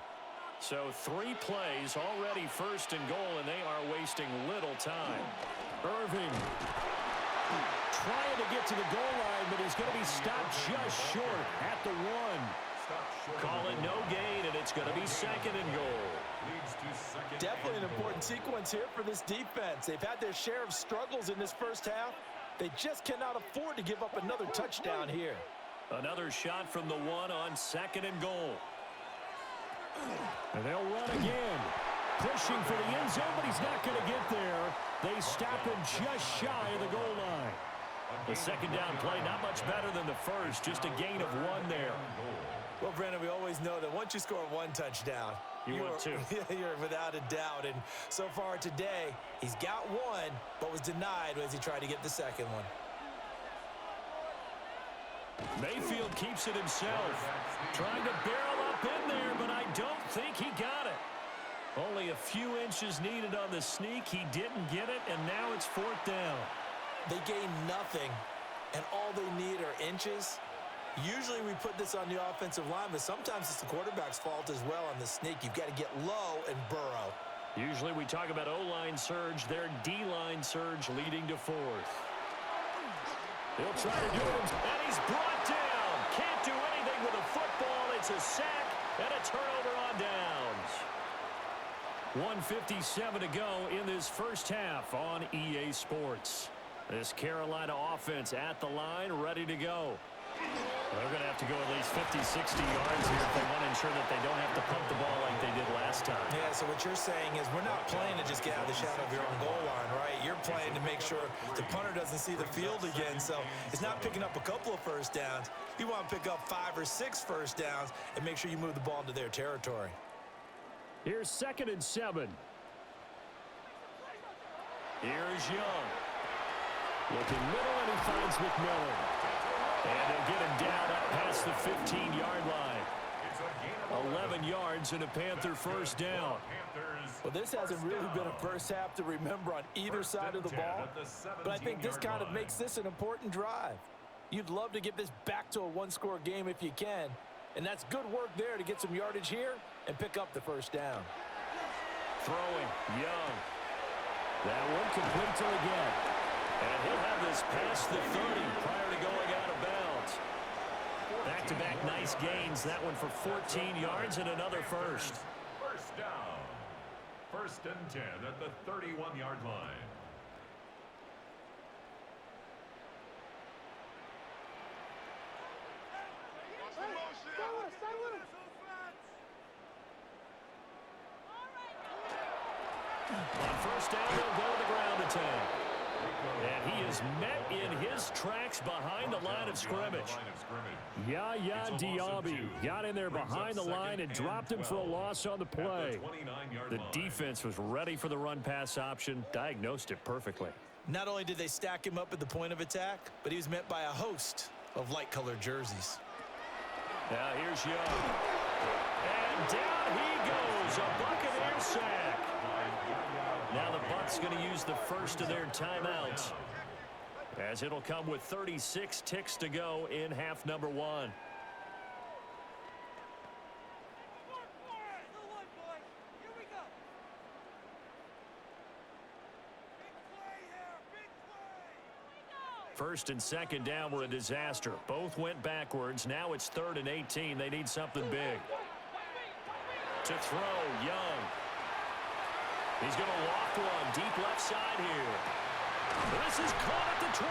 So 3 plays already first and goal, and they are wasting little time. Irving trying to get to the goal line, but he's going to be stopped just short at the 1. Call it no gain, and it's going to be second and goal. Definitely an important sequence here for this defense. They've had their share of struggles in this first half. They just cannot afford to give up another touchdown here. Another shot from the 1 on second and goal. And they'll run again. Pushing for the end zone, but he's not going to get there. They stop him just shy of the goal line. The second down play, not much better than the first, just a gain of 1 there. Well, Brandon, we always know that once you score 1 touchdown, you're without a doubt. And so far today, he's got 1, but was denied as he tried to get the second one. Mayfield keeps it himself. Trying to barrel up in there, but I don't think he got it. Only a few inches needed on the sneak. He didn't get it, and now it's 4th down. They gain nothing, and all they need are inches. Usually we put this on the offensive line, but sometimes it's the quarterback's fault as well on the sneak. You've got to get low and burrow. Usually we talk about O-line surge, their D-line surge leading to 4th. He'll try to do it, and he's brought down. Can't do anything with a football. It's a sack and a turnover on downs. 1:57 to go in this first half on EA Sports. This Carolina offense at the line, ready to go. They're going to have to go at least 50, 60 yards here if they want to ensure that they don't have to pump the ball like they did last time. Yeah, so what you're saying is we're not playing to just get out of the shadow of your own goal line, right? You're playing to make sure the punter doesn't see the field again. So it's not picking up a couple of first downs. You want to pick up 5 or 6 first downs and make sure you move the ball into their territory. Here's 2nd and 7. Here's Young. Looking middle, and he finds McMillan. And they'll get him down up past the 15-yard line. 11 yards and a Panther first down. Well, this hasn't really been a first half to remember on either side of the ball, but I think this kind of makes this an important drive. You'd love to get this back to a 1-score game if you can, and that's good work there to get some yardage here and pick up the first down. Throwing, Young. That one complete to again. And he'll have this past the 30 prior to going out of bounds. Back-to-back nice gains. That one for 14 yards and another first. First down. 1st and 10 at the 31-yard line. On first down, he'll go to the ground attack. And he is met in his tracks behind the line of scrimmage. Yaya Diaby got in there behind the line and dropped him for a loss on the play. The defense was ready for the run-pass option, diagnosed it perfectly. Not only did they stack him up at the point of attack, but he was met by a host of light-colored jerseys. Now here's Young. And down he goes, a Buccaneer sack. Now the Bucs going to use the first of their timeouts, as it'll come with 36 ticks to go in half number 1. First and second down were a disaster. Both went backwards. Now it's 3rd and 18. They need something big. To throw, Young. He's going to loft one deep left side here. This is caught at the 20.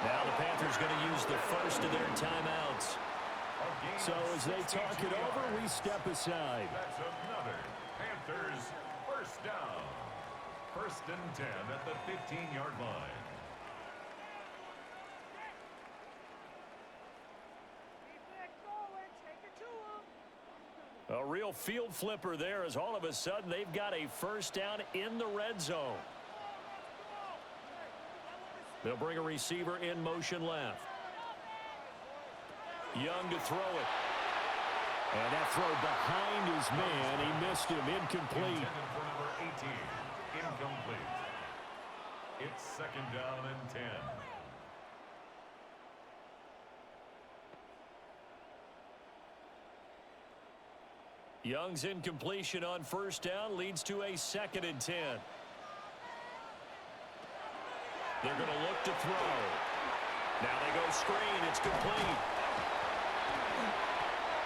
Now the Panthers going to use the first of their timeouts. So as they talk it over, we step aside. That's another Panthers first down. 1st and 10 at the 15-yard line. A real field flipper there as all of a sudden they've got a first down in the red zone. They'll bring a receiver in motion left. Young to throw it. And that throw behind his man. He missed him. Incomplete. Intended for number 18. Incomplete. It's 2nd down and 10. Young's incompletion on first down leads to a 2nd and 10. They're going to look to throw. Now they go screen. It's complete.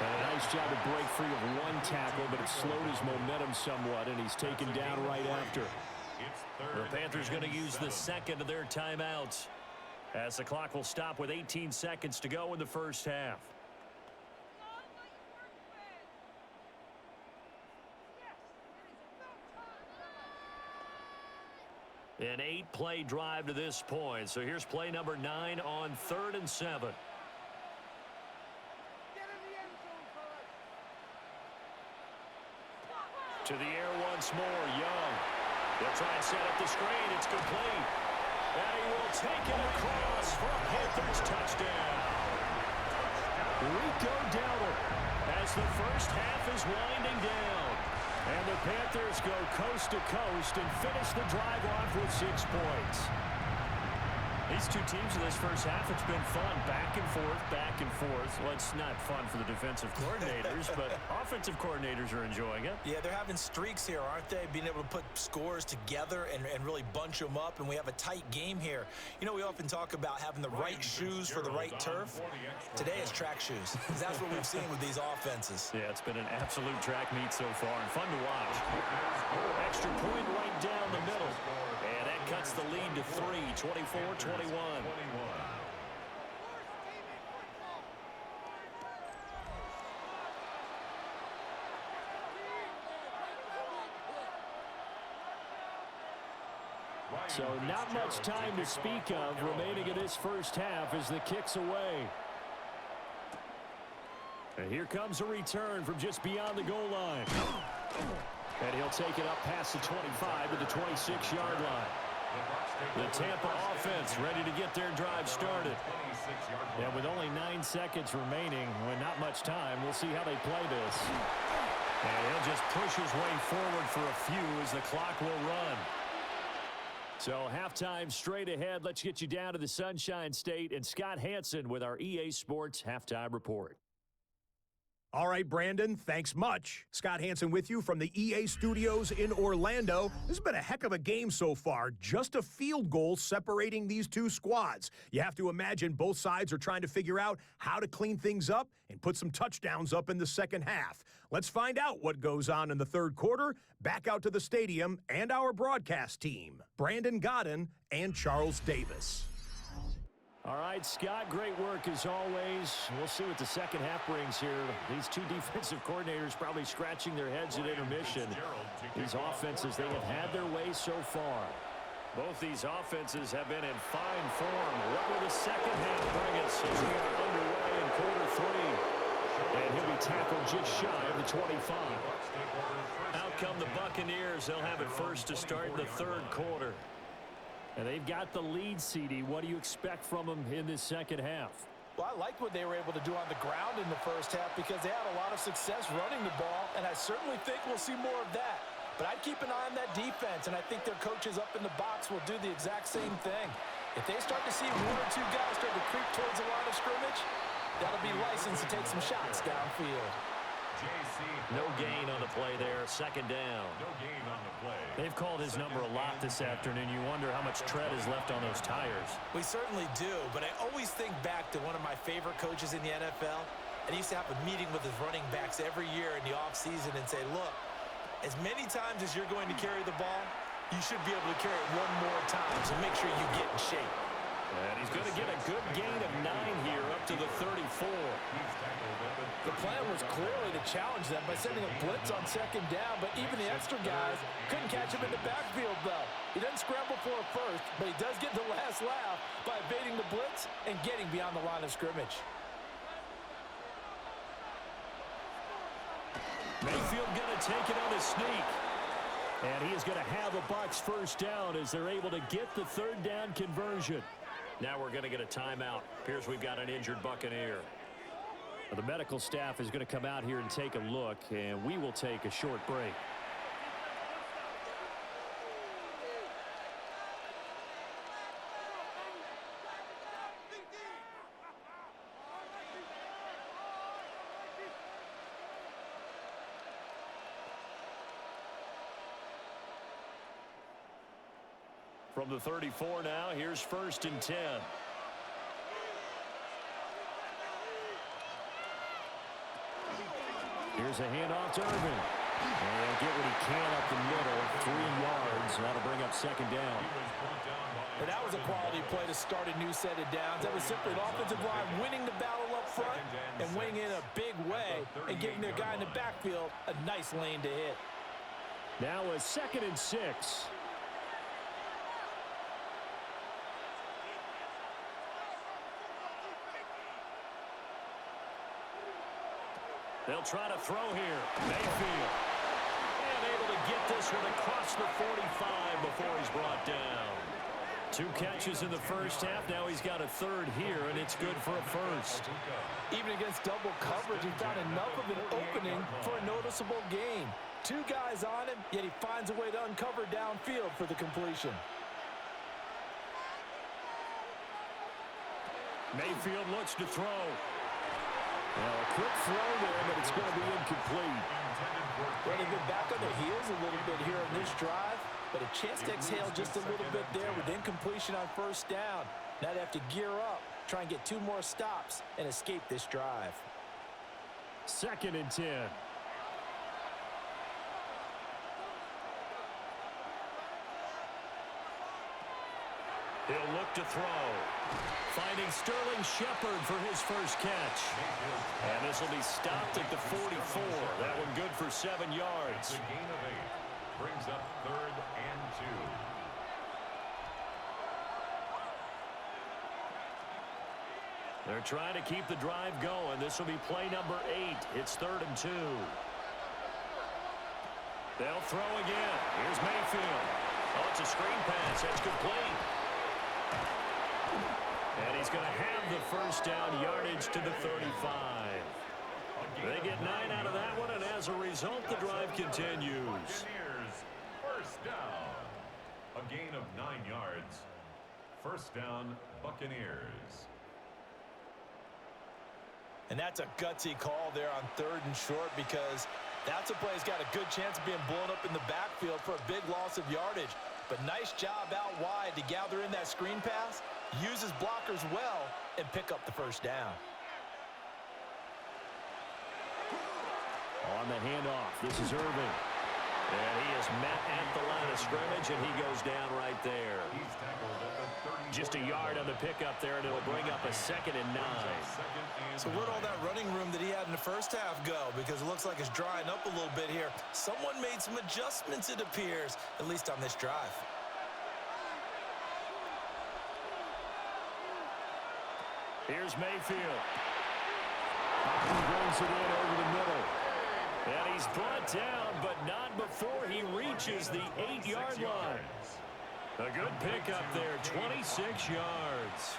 And a nice job to break free of one tackle, but it slowed his momentum somewhat, and he's taken down right after. The Panthers going to use the 2nd of their timeouts as the clock will stop with 18 seconds to go in the first half. An 8-play drive to this point. So here's play number 9 on 3rd and 7. To the air once more. Young. They'll try and set up the screen. It's complete. And he will take it across for a Panthers touchdown. Rico Dowdle as the first half is winding down. And the Panthers go coast to coast and finish the drive off with 6 points. These two teams in this first half, it's been fun. Back and forth, back and forth. Well, it's not fun for the defensive coordinators, but offensive coordinators are enjoying it. Yeah, they're having streaks here, aren't they? Being able to put scores together and really bunch them up, and we have a tight game here. You know, we often talk about having the right shoes for the right turf. Today is track shoes. That's what we've seen with these offenses. Yeah, it's been an absolute track meet so far, and fun to watch. Extra point right down the middle. And that cuts the lead to 3, 24-21. So not much time to speak of remaining in this first half as the kick's away. And here comes a return from just beyond the goal line. And he'll take it up past the 25 to the 26-yard line. The Tampa offense ready to get their drive started. And with only 9 seconds remaining, with not much time, we'll see how they play this. And he'll just push his way forward for a few as the clock will run. So halftime straight ahead. Let's get you down to the Sunshine State and Scott Hansen with our EA Sports Halftime Report. All right, Brandon, thanks much. Scott Hansen with you from the EA Studios in Orlando. This has been a heck of a game so far. Just a field goal separating these two squads. You have to imagine both sides are trying to figure out how to clean things up and put some touchdowns up in the second half. Let's find out what goes on in the third quarter. Back out to the stadium and our broadcast team, Brandon Godden and Charles Davis. All right, Scott, great work as always. We'll see what the second half brings here. These two defensive coordinators probably scratching their heads at intermission. These offenses, they have had their way so far. Both these offenses have been in fine form. What will the second half bring us as we are underway in quarter 3? And he'll be tackled just shy of the 25. Out come the Buccaneers. They'll have it first to start the third quarter. And they've got the lead, CD. What do you expect from them in this second half? Well, I liked what they were able to do on the ground in the first half because they had a lot of success running the ball, and I certainly think we'll see more of that. But I'd keep an eye on that defense, and I think their coaches up in the box will do the exact same thing. If they start to see one or two guys start to creep towards the line of scrimmage, that'll be licensed to take some shots downfield. No gain on the play there. Second down. No gain on the play. They've called his number a lot this afternoon. You wonder how much tread is left on those tires. We certainly do, but I always think back to one of my favorite coaches in the NFL, and he used to have a meeting with his running backs every year in the offseason and say, look, as many times as you're going to carry the ball, you should be able to carry it one more time. and make sure you get in shape. And he's going to get a good gain of 9 here up to the 34. The plan was clearly to challenge them by sending a blitz on second down, but even the extra guys couldn't catch him in the backfield, though. He doesn't scramble for a first, but he does get the last laugh by evading the blitz and getting beyond the line of scrimmage. Mayfield going to take it on a sneak. And he is going to have a Bucs first down as they're able to get the third down conversion. Now we're going to get a timeout. Appears we've got an injured Buccaneer. The medical staff is going to come out here and take a look, and we will take a short break. From the 34 now, here's 1st and 10. Here's a handoff to Irvin. And get what he can up the middle, 3 yards. That'll bring up second down. And that was a quality play to start a new set of downs. That was simply an offensive line winning the battle up front and winning in a big way and giving their guy in the backfield a nice lane to hit. Now a 2nd and 6. They'll try to throw here. Mayfield. And able to get this one across the 45 before he's brought down. 2 catches in the first half. Now he's got a 3rd here, and it's good for a first. Even against double coverage, he found enough of an opening for a noticeable gain. 2 guys on him, yet he finds a way to uncover downfield for the completion. Mayfield looks to throw. Well, a quick throw there, but it's going to be incomplete. Well, they've been back on their heels a little bit here on this drive, but a chance to exhale just a little bit there with incompletion on first down. Now they have to gear up, try and get 2 more stops, and escape this drive. 2nd and 10. He'll look to throw. Finding Sterling Shepard for his first catch. And this will be stopped at the 44. That one good for 7 yards. The gain of 8 brings up 3rd and 2. They're trying to keep the drive going. This will be play number 8. It's 3rd and 2. They'll throw again. Here's Mayfield. Oh, it's a screen pass. That's complete. And he's going to have the first down, yardage to the 35. They get 9 out of that one, and as a result, the drive continues. Buccaneers, first down. A gain of 9 yards. First down, Buccaneers. And that's a gutsy call there on 3rd and short, because that's a play that's got a good chance of being blown up in the backfield for a big loss of yardage. But nice job out wide to gather in that screen pass, use his blockers well, and pick up the first down. On the handoff, this is Irvin. And he is met at the line of scrimmage, and he goes down right there. He's tackled at the 34. Just a yard on the pickup there, and it'll bring up a 2nd and 9. So where'd all that running room that he had in the first half go? Because it looks like it's drying up a little bit here. Someone made some adjustments, it appears, at least on this drive. Here's Mayfield. He brings it in over the middle. And he's brought down, but not before he reaches the 8-yard line. A good pickup there, 26 yards.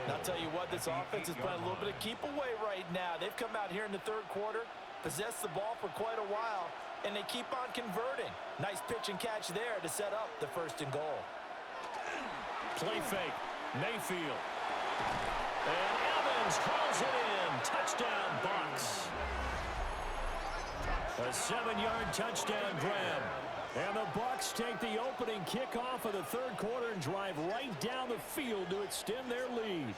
And I'll tell you what, this offense is playing a little bit of keep away right now. They've come out here in the 3rd quarter, possessed the ball for quite a while, and they keep on converting. Nice pitch and catch there to set up the 1st and goal. Play fake, Mayfield. And Evans calls it in. Touchdown, Bucs. A 7-yard touchdown grab. And the Bucs take the opening kickoff of the 3rd quarter and drive right down the field to extend their lead.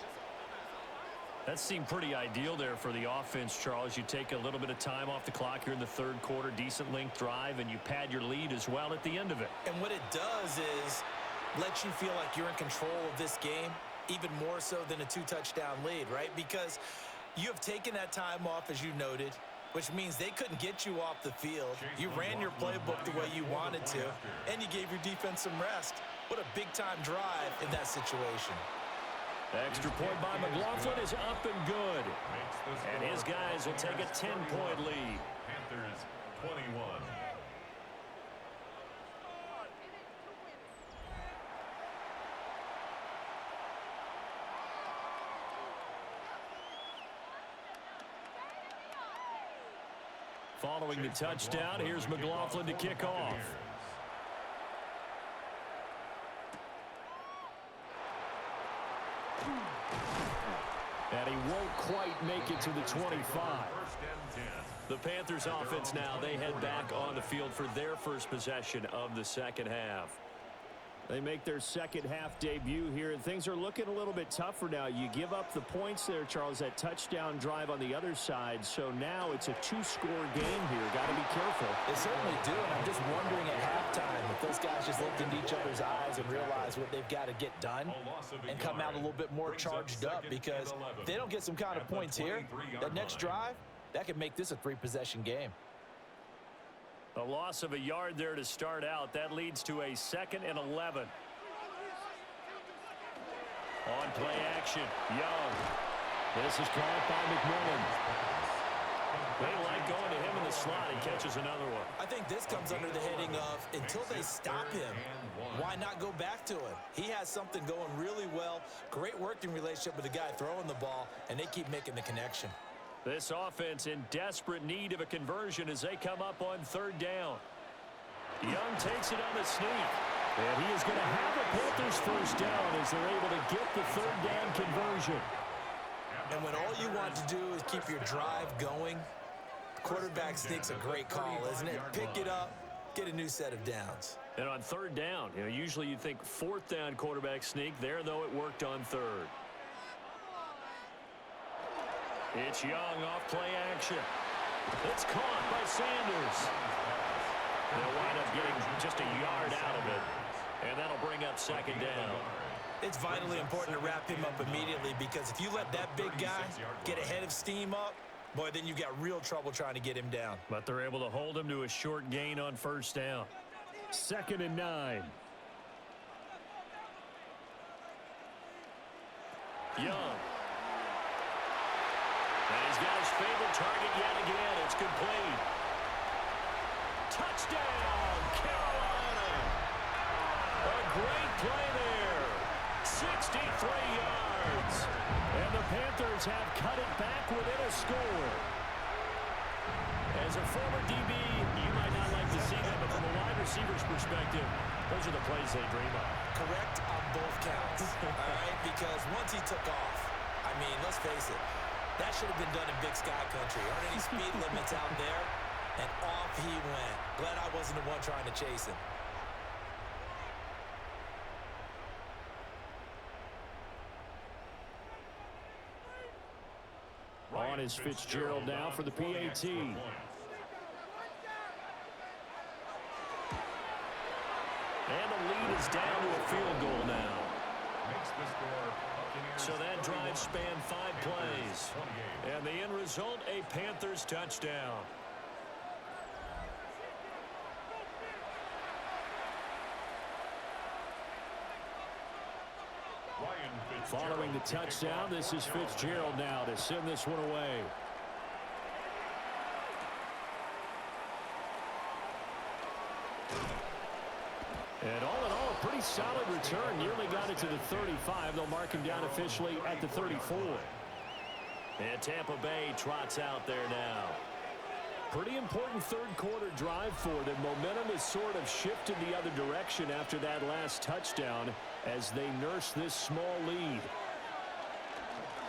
That seemed pretty ideal there for the offense, Charles. You take a little bit of time off the clock here in the 3rd quarter, decent length drive, and you pad your lead as well at the end of it. And what it does is lets you feel like you're in control of this game, even more so than a 2-touchdown lead, right? Because you have taken that time off, as you noted, which means they couldn't get you off the field. You ran your playbook the way you wanted to, and you gave your defense some rest. What a big-time drive in that situation. Extra point by McLaughlin is up and good. And his guys will take a 10-point lead. Panthers 21. Following the touchdown, here's McLaughlin to kick off. And he won't quite make it to the 25. The Panthers offense now, they head back on the field for their first possession of the second half. They make their second half debut here, and things are looking a little bit tougher now. You give up the points there, Charles, that touchdown drive on the other side. So now it's a 2-score game here. Got to be careful. They certainly do, and I'm just wondering at halftime if those guys just looked into each other's eyes and realized what they've got to get done and come out a little bit more charged up, because if they don't get some kind of points here, that next drive, that could make this a 3-possession game. A loss of a yard there to start out. That leads to a 2nd and 11. On play action, Young. This is caught by McMillan. They like going to him in the slot. He catches another one. I think this comes under the heading of, until they stop him, why not go back to him? He has something going really well. Great working relationship with the guy throwing the ball, and they keep making the connection. This offense in desperate need of a conversion as they come up on 3rd down. Young takes it on the sneak. And he is going to have a Panthers first down as they're able to get the 3rd down conversion. And when all you want to do is keep your drive going, quarterback sneak's a great call, isn't it? Pick it up, get a new set of downs. And on 3rd down, usually you'd think 4th down quarterback sneak. There, though, it worked on 3rd. It's Young off play action. It's caught by Sanders. They'll wind up getting just a yard out of it. And that'll bring up 2nd down. It's vitally important to wrap him up immediately, because if you let that big guy get ahead of steam up, boy, then you've got real trouble trying to get him down. But they're able to hold him to a short gain on 1st down. 2nd and 9. Young. And he's got his favorite target yet again. It's complete. Touchdown, Carolina. A great play there. 63 yards. And the Panthers have cut it back within a score. As a former DB, you might not like to see that, but from a wide receiver's perspective, those are the plays they dream of. Correct on both counts, all right? Because once he took off, I mean, let's face it, that should have been done in Big Sky Country. Aren't any speed limits out there? And off he went. Glad I wasn't the one trying to chase him. On is Fitzgerald now for the PAT. And the lead is down to a field goal now. So that drive spanned 5 plays. And the end result, a Panthers touchdown. Following the touchdown, this is Fitzgerald now to send this one away. And all in all, a pretty solid return. Nearly got it to the 35. They'll mark him down officially at the 34. And Tampa Bay trots out there now. Pretty important 3rd quarter drive for them. Momentum has sort of shifted the other direction after that last touchdown as they nurse this small lead.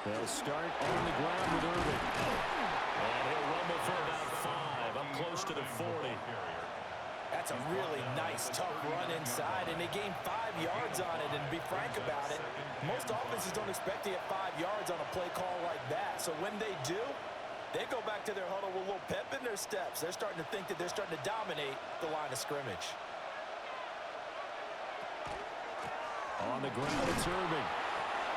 They'll start on the ground with Irvin. And he'll rumble for about 5, up close to the 40. That's a really nice, tough run inside, and they gained 5 yards on it. And to be frank about it, most offenses don't expect to get 5 yards on a play call like that. So when they do, they go back to their huddle with a little pep in their steps. They're starting to think that they're starting to dominate the line of scrimmage. On the ground, it's Irving.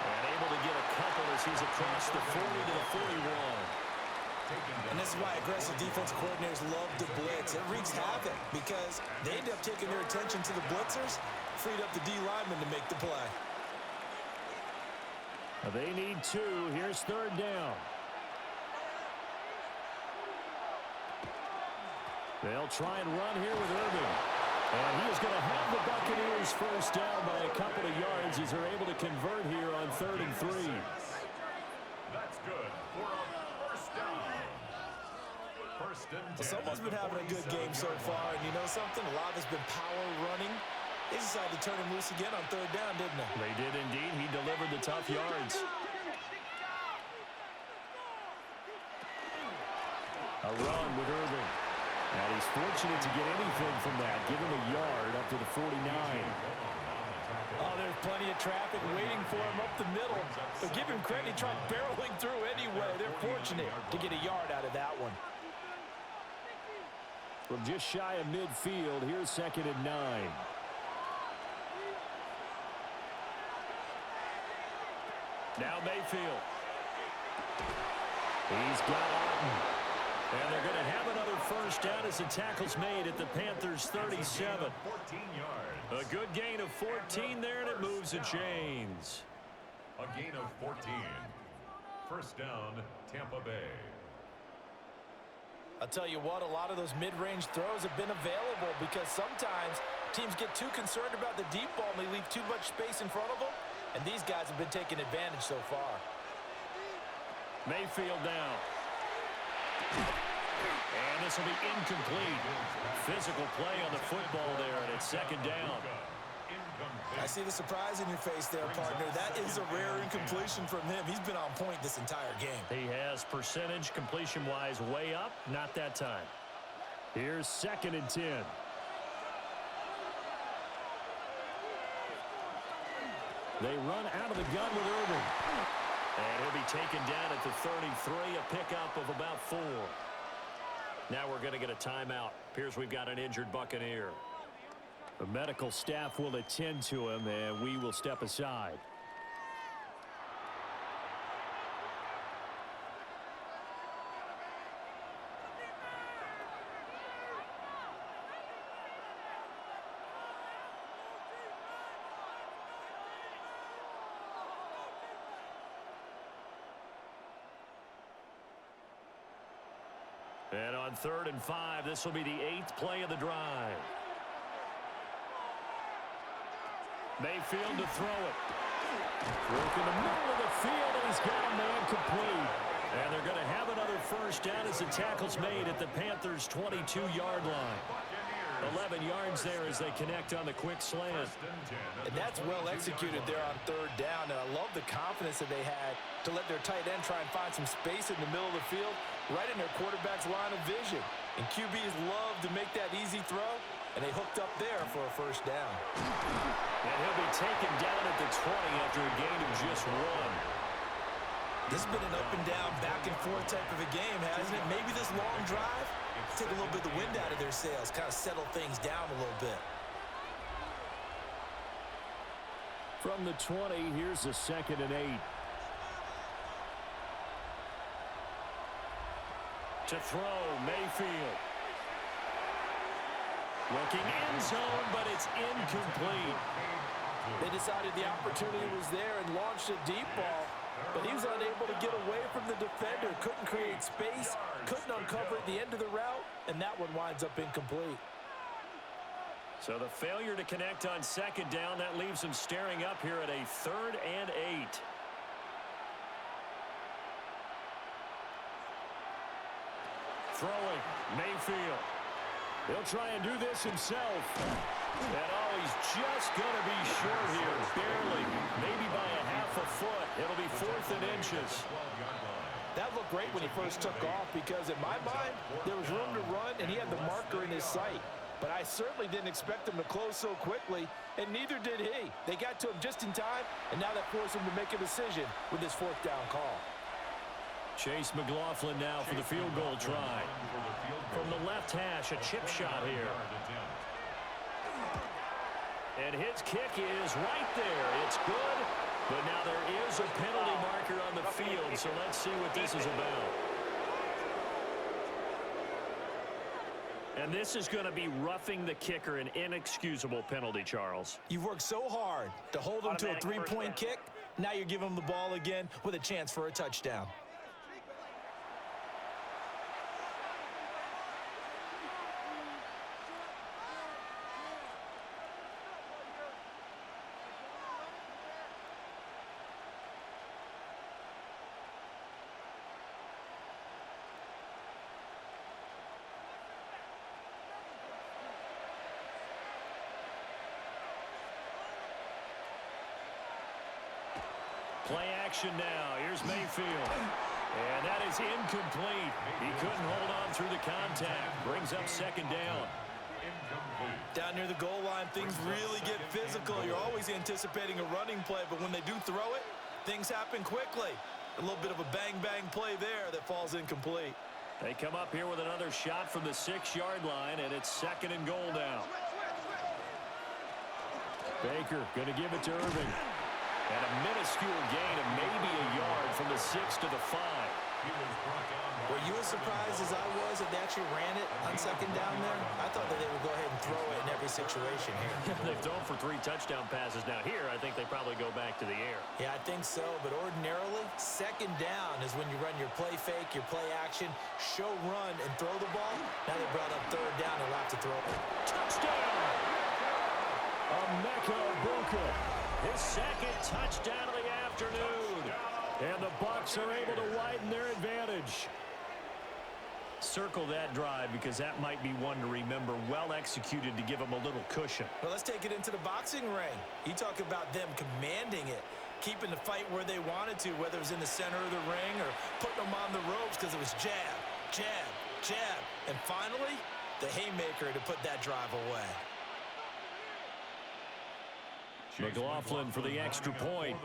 And able to get a couple as he's across the 40 to the 41. And this is why aggressive defense coordinators love to blitz. It wreaks havoc because they end up taking their attention to the blitzers, freed up the D lineman to make the play. They need two. Here's third down. They'll try and run here with Irving. And he is going to have the Buccaneers first down by a couple of yards as they're able to convert here on 3rd and 3. That's good for a first down. First and 10. Well, someone's been having a good game so far, and you know something? A lot has been power running. They decided to turn him loose again on 3rd down, didn't they? They did indeed. He delivered the tough yards. A run with Irving. And he's fortunate to get anything from that. Give him a yard up to the 49. Oh, there's plenty of traffic waiting for him up the middle. But give him credit, he tried barreling through anyway. They're fortunate to get a yard out of that one. From just shy of midfield, here's 2nd and 9. Now Mayfield. He's got Orton. And they're going to have another first down as the tackle's made at the Panthers' 37. 14 yards. A good gain of 14 there, and it moves the chains. A gain of 14. First down, Tampa Bay. I'll tell you what, a lot of those mid-range throws have been available because sometimes teams get too concerned about the deep ball and they leave too much space in front of them. And these guys have been taking advantage so far. Mayfield down. And this will be incomplete. Physical play on the football there, and it's 2nd down. I see the surprise in your face there, partner. That is a rare incompletion from him. He's been on point this entire game. He has percentage completion-wise way up, not that time. Here's 2nd and 10. They run out of the gun with Irving. And he'll be taken down at the 33, a pickup of about 4. Now we're going to get a timeout. Appears we've got an injured Buccaneer. The medical staff will attend to him, and we will step aside. And on 3rd and 5, this will be the 8th play of the drive. Mayfield to throw it. Work in the middle of the field, and he's got a man complete. And they're going to have another first down as the tackle's made at the Panthers' 22-yard line. 11 yards there as they connect on the quick slant. And that's well executed there on 3rd down. And I love the confidence that they had to let their tight end try and find some space in the middle of the field, right in their quarterback's line of vision. And QBs love to make that easy throw, and they hooked up there for a first down. And he'll be taken down at the 20 after a gain of just 1. This has been an up-and-down, back-and-forth type of a game, hasn't it? Maybe this long drive, take a little bit of the wind out of their sails, kind of settle things down a little bit. From the 20, here's the 2nd and 8. To throw, Mayfield. Looking end zone, but it's incomplete. They decided the opportunity was there and launched a deep ball, but he was unable to get away from the defender. Couldn't create space, couldn't uncover at the end of the route, and that one winds up incomplete. So the failure to connect on 2nd down, that leaves him staring up here at a 3rd and 8. Throwing, Mayfield. He'll try and do this himself. And he's just going to be short here, barely, maybe by a half a foot. It'll be 4th and inches. That looked great when he first took off because in my mind, there was room to run and he had the marker in his sight. But I certainly didn't expect him to close so quickly, and neither did he. They got to him just in time, and now that forced him to make a decision with his 4th down call. Chase McLaughlin now for the field goal try. From the left hash, a chip shot here. And his kick is right there. It's good, but now there is a penalty marker on the field, so let's see what this is about. And this is going to be roughing the kicker, an inexcusable penalty, Charles. You've worked so hard to hold him to a three-point kick. Now you're giving him the ball again with a chance for a touchdown. Play action now. Here's Mayfield. And that is incomplete. He couldn't hold on through the contact. Brings up second down. Down near the goal line, things really get physical. You're always anticipating a running play, but when they do throw it, things happen quickly. A little bit of a bang-bang play there that falls incomplete. They come up here with another shot from the 6-yard line, and it's second and goal now. Baker going to give it to Irving. And a minuscule gain of maybe a yard from the 6 to the 5. Were you as surprised as I was that they actually ran it on second down there? I thought that they would go ahead and throw it in every situation here. They've thrown for 3 touchdown passes. Now here, I think they probably go back to the air. Yeah, I think so. But ordinarily, second down is when you run your play fake, your play action, show run, and throw the ball. Now they brought up third down. They'll have to throw it. Touchdown! Emeka Egbuka. His second touchdown of the afternoon. And the Bucs are able to widen their advantage. Circle that drive because that might be one to remember. Well executed to give them a little cushion. Well, let's take it into the boxing ring. You talk about them commanding it, keeping the fight where they wanted to, whether it was in the center of the ring or putting them on the ropes because it was jab, jab, jab. And finally, the haymaker to put that drive away. McLaughlin for the extra point.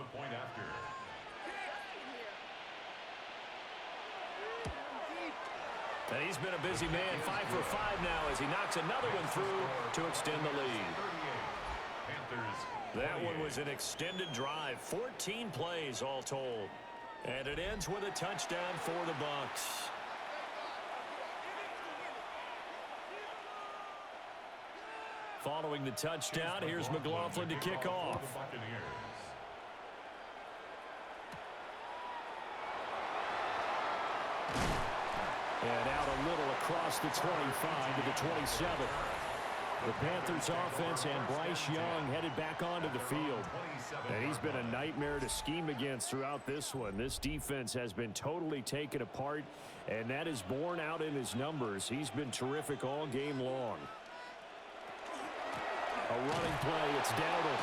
And he's been a busy man, 5 for 5 now as he knocks another one through to extend the lead. That one was an extended drive, 14 plays all told. And it ends with a touchdown for the Bucs. Following the touchdown, here's McLaughlin to kick off. And out a little across the 25 to the 27. The Panthers offense and Bryce Young headed back onto the field. And he's been a nightmare to scheme against throughout this one. This defense has been totally taken apart, and that is borne out in his numbers. He's been terrific all game long. A running play, it's Dowdle.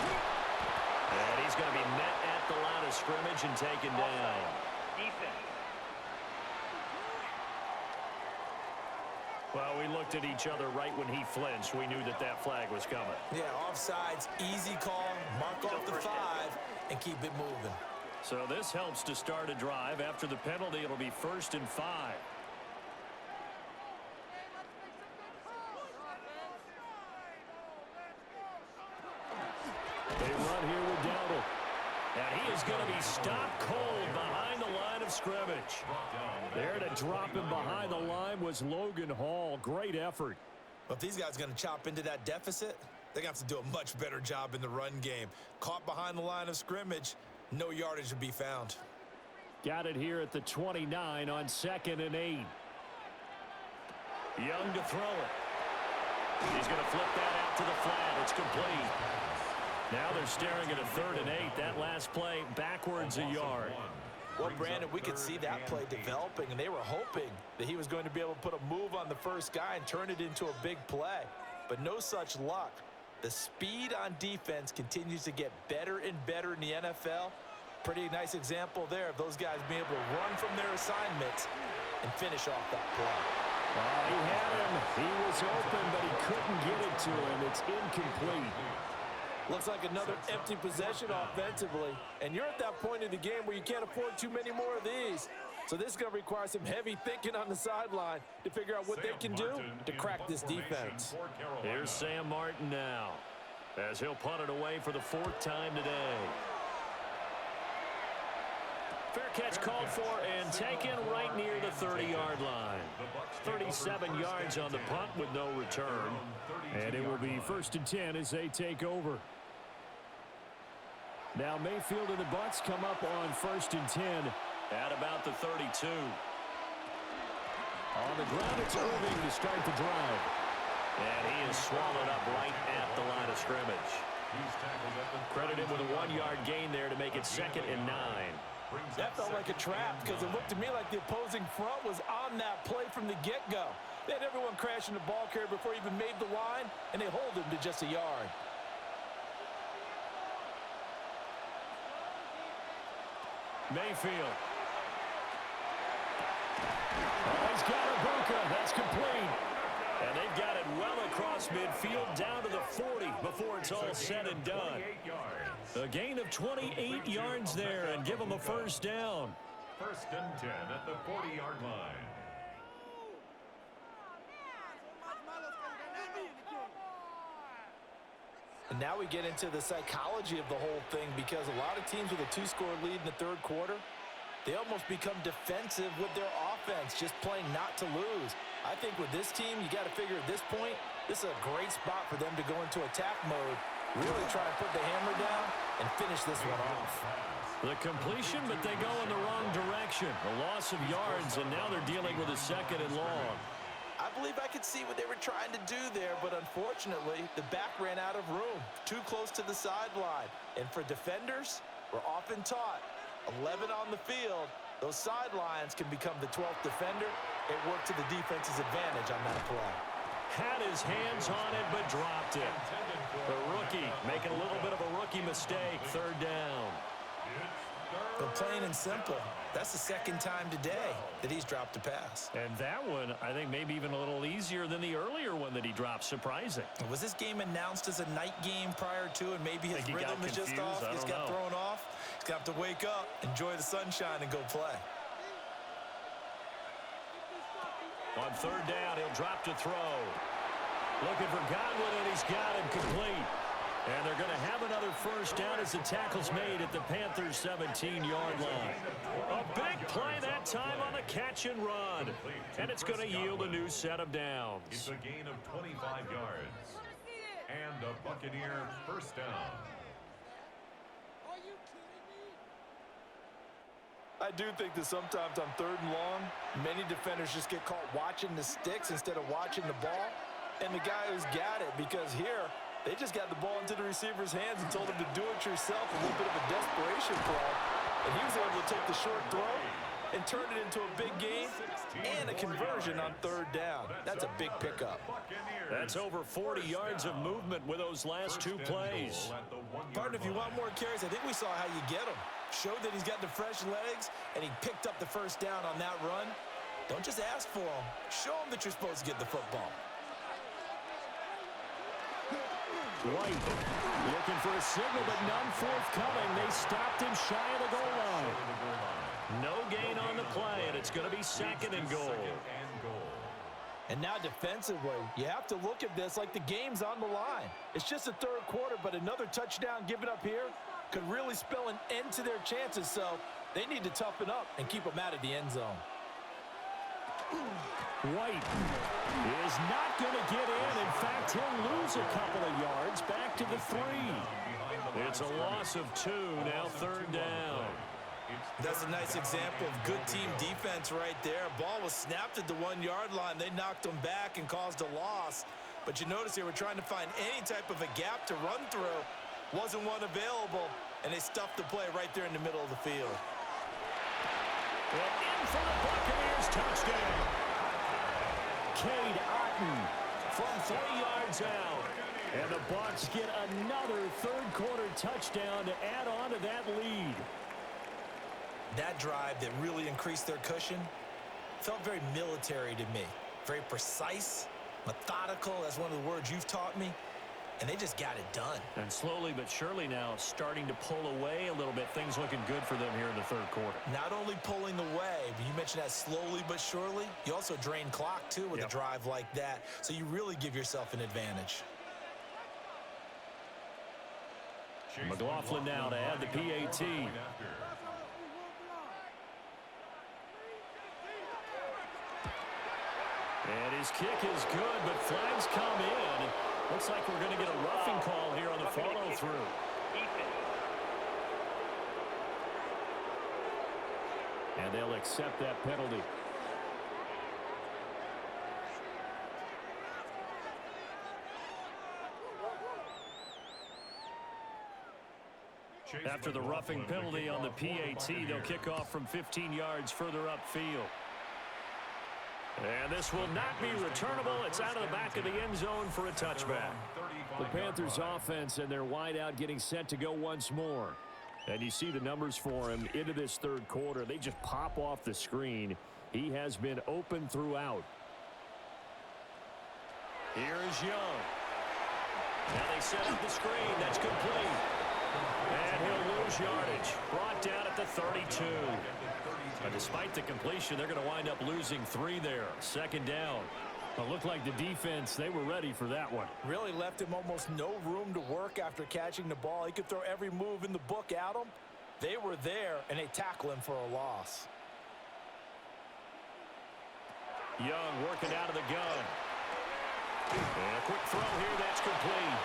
And he's going to be met at the line of scrimmage and taken down. Well, we looked at each other right when he flinched. We knew that that flag was coming. Yeah, offsides, easy call, mark off the 5, and keep it moving. So this helps to start a drive. After the penalty, it'll be 1st and 5. They run here with Dowdle. And he is going to be stopped cold behind the line of scrimmage. There to drop him behind the line was Logan Hall. Great effort. But if these guys are going to chop into that deficit, they're going to have to do a much better job in the run game. Caught behind the line of scrimmage, no yardage to be found. Got it here at the 29 on 2nd and 8. Young to throw it. He's going to flip that out to the flat. It's complete. Now they're staring at a 3rd and 8. That last play backwards a yard. Well, Brandon, we could see that play developing, and they were hoping that he was going to be able to put a move on the first guy and turn it into a big play. But no such luck. The speed on defense continues to get better and better in the NFL. Pretty nice example there of those guys being able to run from their assignments and finish off that play. He had him. He was open, but he couldn't get it to him. It's incomplete. Looks like another empty possession offensively. And you're at that point in the game where you can't afford too many more of these. So this is going to require some heavy thinking on the sideline to figure out what they can do to crack this defense. Here's Sam Martin now. as he'll punt it away for the 4th time today. Fair catch called for and taken right near the 30-yard line. 37 yards on the punt with no return. And it will be 1st and 10 as they take over. Now Mayfield and the Bucs come up on 1st and 10 at about the 32. On the ground, it's Irving to start the drive. And he is swallowed up right at the line of scrimmage. Credit him with a 1-yard gain there to make it 2nd and 9. That felt like a trap because it looked to me like the opposing front was on that play from the get-go. They had everyone crashing the ball carrier before he even made the line, and they hold him to just a yard. Mayfield. Oh, he's got Ibuka. That's complete. And they've got it well across midfield down to the 40 before it's all said and done. A gain of 28 yards there and give them a 1st down. 1st and 10 at the 40-yard line. And now we get into the psychology of the whole thing because a lot of teams with a 2-score lead in the 3rd quarter, they almost become defensive with their offense, just playing not to lose. I think with this team, you got to figure at this point, this is a great spot for them to go into attack mode, really try and put the hammer down and finish this one off. The completion, but they go in the wrong direction. A loss of yards, and now they're dealing with a 2nd and long. I believe I could see what they were trying to do there, but unfortunately, the back ran out of room, too close to the sideline. And for defenders, we're often taught, 11 on the field, those sidelines can become the 12th defender. It worked to the defense's advantage on that play. Had his hands on it, but dropped it. The rookie making a little bit of a rookie mistake, 3rd down. But plain and simple, that's the 2nd time today that he's dropped a pass. And that one, I think, maybe even a little easier than the earlier one that he dropped. Surprising. Was this game announced as a night game prior to, and maybe his rhythm is just off? He's got thrown off. He's got to wake up, enjoy the sunshine, and go play. On 3rd down, he'll drop to throw. Looking for Godwin, and he's got him complete. And they're going to have another 1st down as the tackle's made at the Panthers' 17-yard line. A big play that time on the catch and run. And it's going to yield a new set of downs. It's a gain of 25 yards. And a Buccaneer 1st down. I do think that sometimes on 3rd and long, many defenders just get caught watching the sticks instead of watching the ball. And the guy who's got it, because here, they just got the ball into the receiver's hands and told him to do it yourself, a little bit of a desperation play. And he was able to take the short throw and turn it into a big gain and a conversion on 3rd down. That's a big pickup. That's over 40 yards of movement with those last 2 plays. Partner, if you want more carries, I think we saw how you get him. Showed that he's got the fresh legs, and he picked up the 1st down on that run. Don't just ask for him. Show him that you're supposed to get the football. White looking for a signal, but none forthcoming. They stopped him shy of the goal line. No gain on the play, and it's going to be 2nd and goal. And now defensively, you have to look at this like the game's on the line. It's just the 3rd quarter, but another touchdown given up here could really spell an end to their chances, so they need to toughen up and keep them out of the end zone. White is not going to get in. In fact, he'll lose a couple of yards back to the 3. It's a loss of 2, now 3rd down. That's a nice example of good team defense right there. Ball was snapped at the 1-yard line. They knocked them back and caused a loss. But you notice they were trying to find any type of a gap to run through. Wasn't one available, and they stuffed the play right there in the middle of the field. Well, in for the Buccaneers, touchdown. Cade Otton from 3 yards out. And the Bucs get another 3rd quarter touchdown to add on to that lead. That drive that really increased their cushion felt very military to me. Very precise, methodical, that's one of the words you've taught me. And they just got it done. And slowly but surely now starting to pull away a little bit. Things looking good for them here in the 3rd quarter. Not only pulling away, but you mentioned that slowly but surely. You also drain clock, too, with a drive like that. So you really give yourself an advantage. McLaughlin now to add the PAT. And his kick is good, but flags come in. Looks like we're going to get a roughing call here on the follow-through. And they'll accept that penalty. After the roughing penalty on the PAT, they'll kick off from 15 yards further upfield. And this will not be returnable. It's out of the back of the end zone for a touchback. The Panthers offense and their wideout getting set to go once more. And you see the numbers for him into this third quarter. They just pop off the screen. He has been open throughout. Here is Young. Now they set up the screen. That's complete. And he'll lose yardage. Brought down at the 32. And despite the completion, they're going to wind up losing 3 there. Second down. It looked like the defense, they were ready for that one. Really left him almost no room to work after catching the ball. He could throw every move in the book at him. They were there, and they tackle him for a loss. Young working out of the gun. And a quick throw here, that's complete.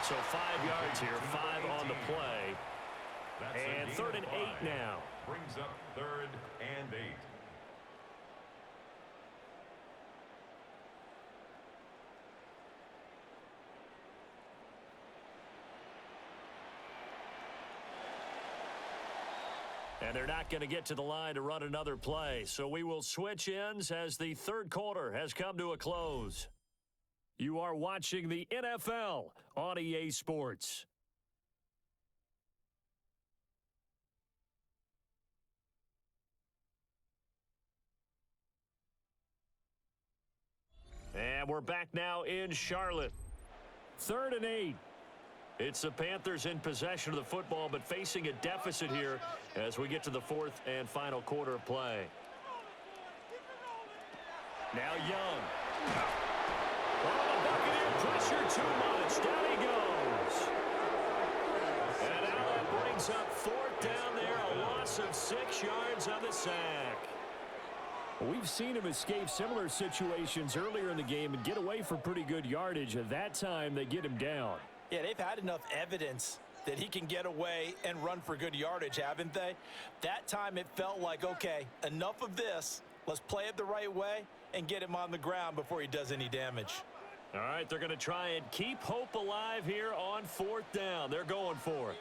So 5 yards here, 5 on the play. And 3rd and 8 now. Brings up 3rd and 8. And they're not going to get to the line to run another play. So we will switch ends as the third quarter has come to a close. You are watching the NFL on EA Sports. And we're back now in Charlotte. 3rd and 8. It's the Panthers in possession of the football, but facing a deficit here as we get to the 4th and final quarter of play. Now Young. Oh, the Buccaneer pressure too much. Down he goes. And now that brings up 4th down there, a loss of 6 yards on the sack. We've seen him escape similar situations earlier in the game and get away for pretty good yardage. At that time, they get him down. Yeah, they've had enough evidence that he can get away and run for good yardage, haven't they? That time it felt like, okay, enough of this. Let's play it the right way and get him on the ground before he does any damage. All right, they're going to try and keep hope alive here on 4th down. They're going for it.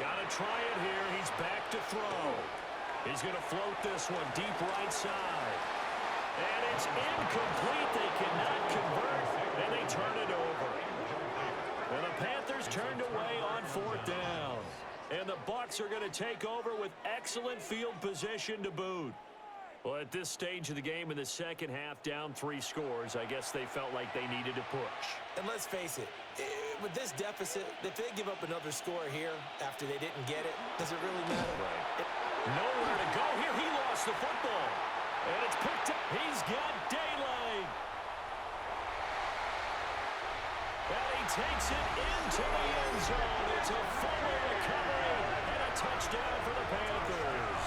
Got to try it here. He's back to throw. He's going to float this one deep right side. And it's incomplete. They cannot convert, and they turn it over. And the Panthers turned away on 4th down. And the Bucs are going to take over with excellent field position to boot. Well, at this stage of the game in the second half, down 3 scores, I guess they felt like they needed to push. And let's face it, with this deficit, if they give up another score here after they didn't get it, does it really matter? Right. Nowhere to go here. He lost the football. And it's picked up. He's got daylight. And he takes it into the end zone. It's a fumble recovery and a touchdown for the Panthers.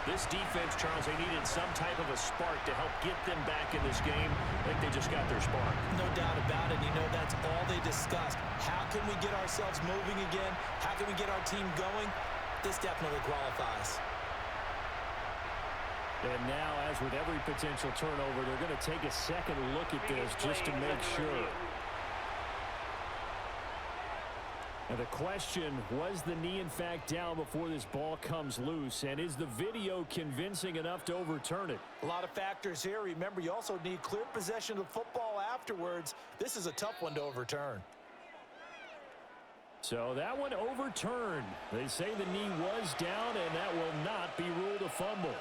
This defense, Charles, they needed some type of a spark to help get them back in this game. I think they just got their spark. No doubt about it. You know, that's all they discussed. How can we get ourselves moving again? How can we get our team going? This definitely qualifies. And now, as with every potential turnover, they're going to take a second look at this just to make sure. And the question, was the knee in fact down before this ball comes loose? And is the video convincing enough to overturn it? A lot of factors here. Remember, you also need clear possession of football afterwards. This is a tough one to overturn. So that one overturned. They say the knee was down, and that will not be ruled a fumble.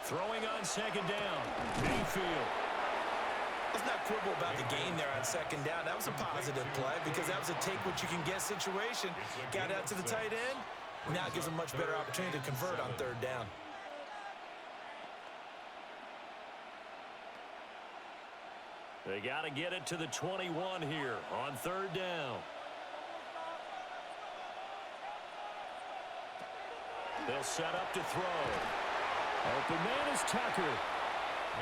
Throwing on 2nd down. Mayfield. Let's not quibble about the gain there on 2nd down. That was a positive play because that was a take-what-you-can-get situation. Got out to the tight end. Now it gives them a much better opportunity to convert on 3rd down. They got to get it to the 21 here on third down. They'll set up to throw. Open man is Tucker.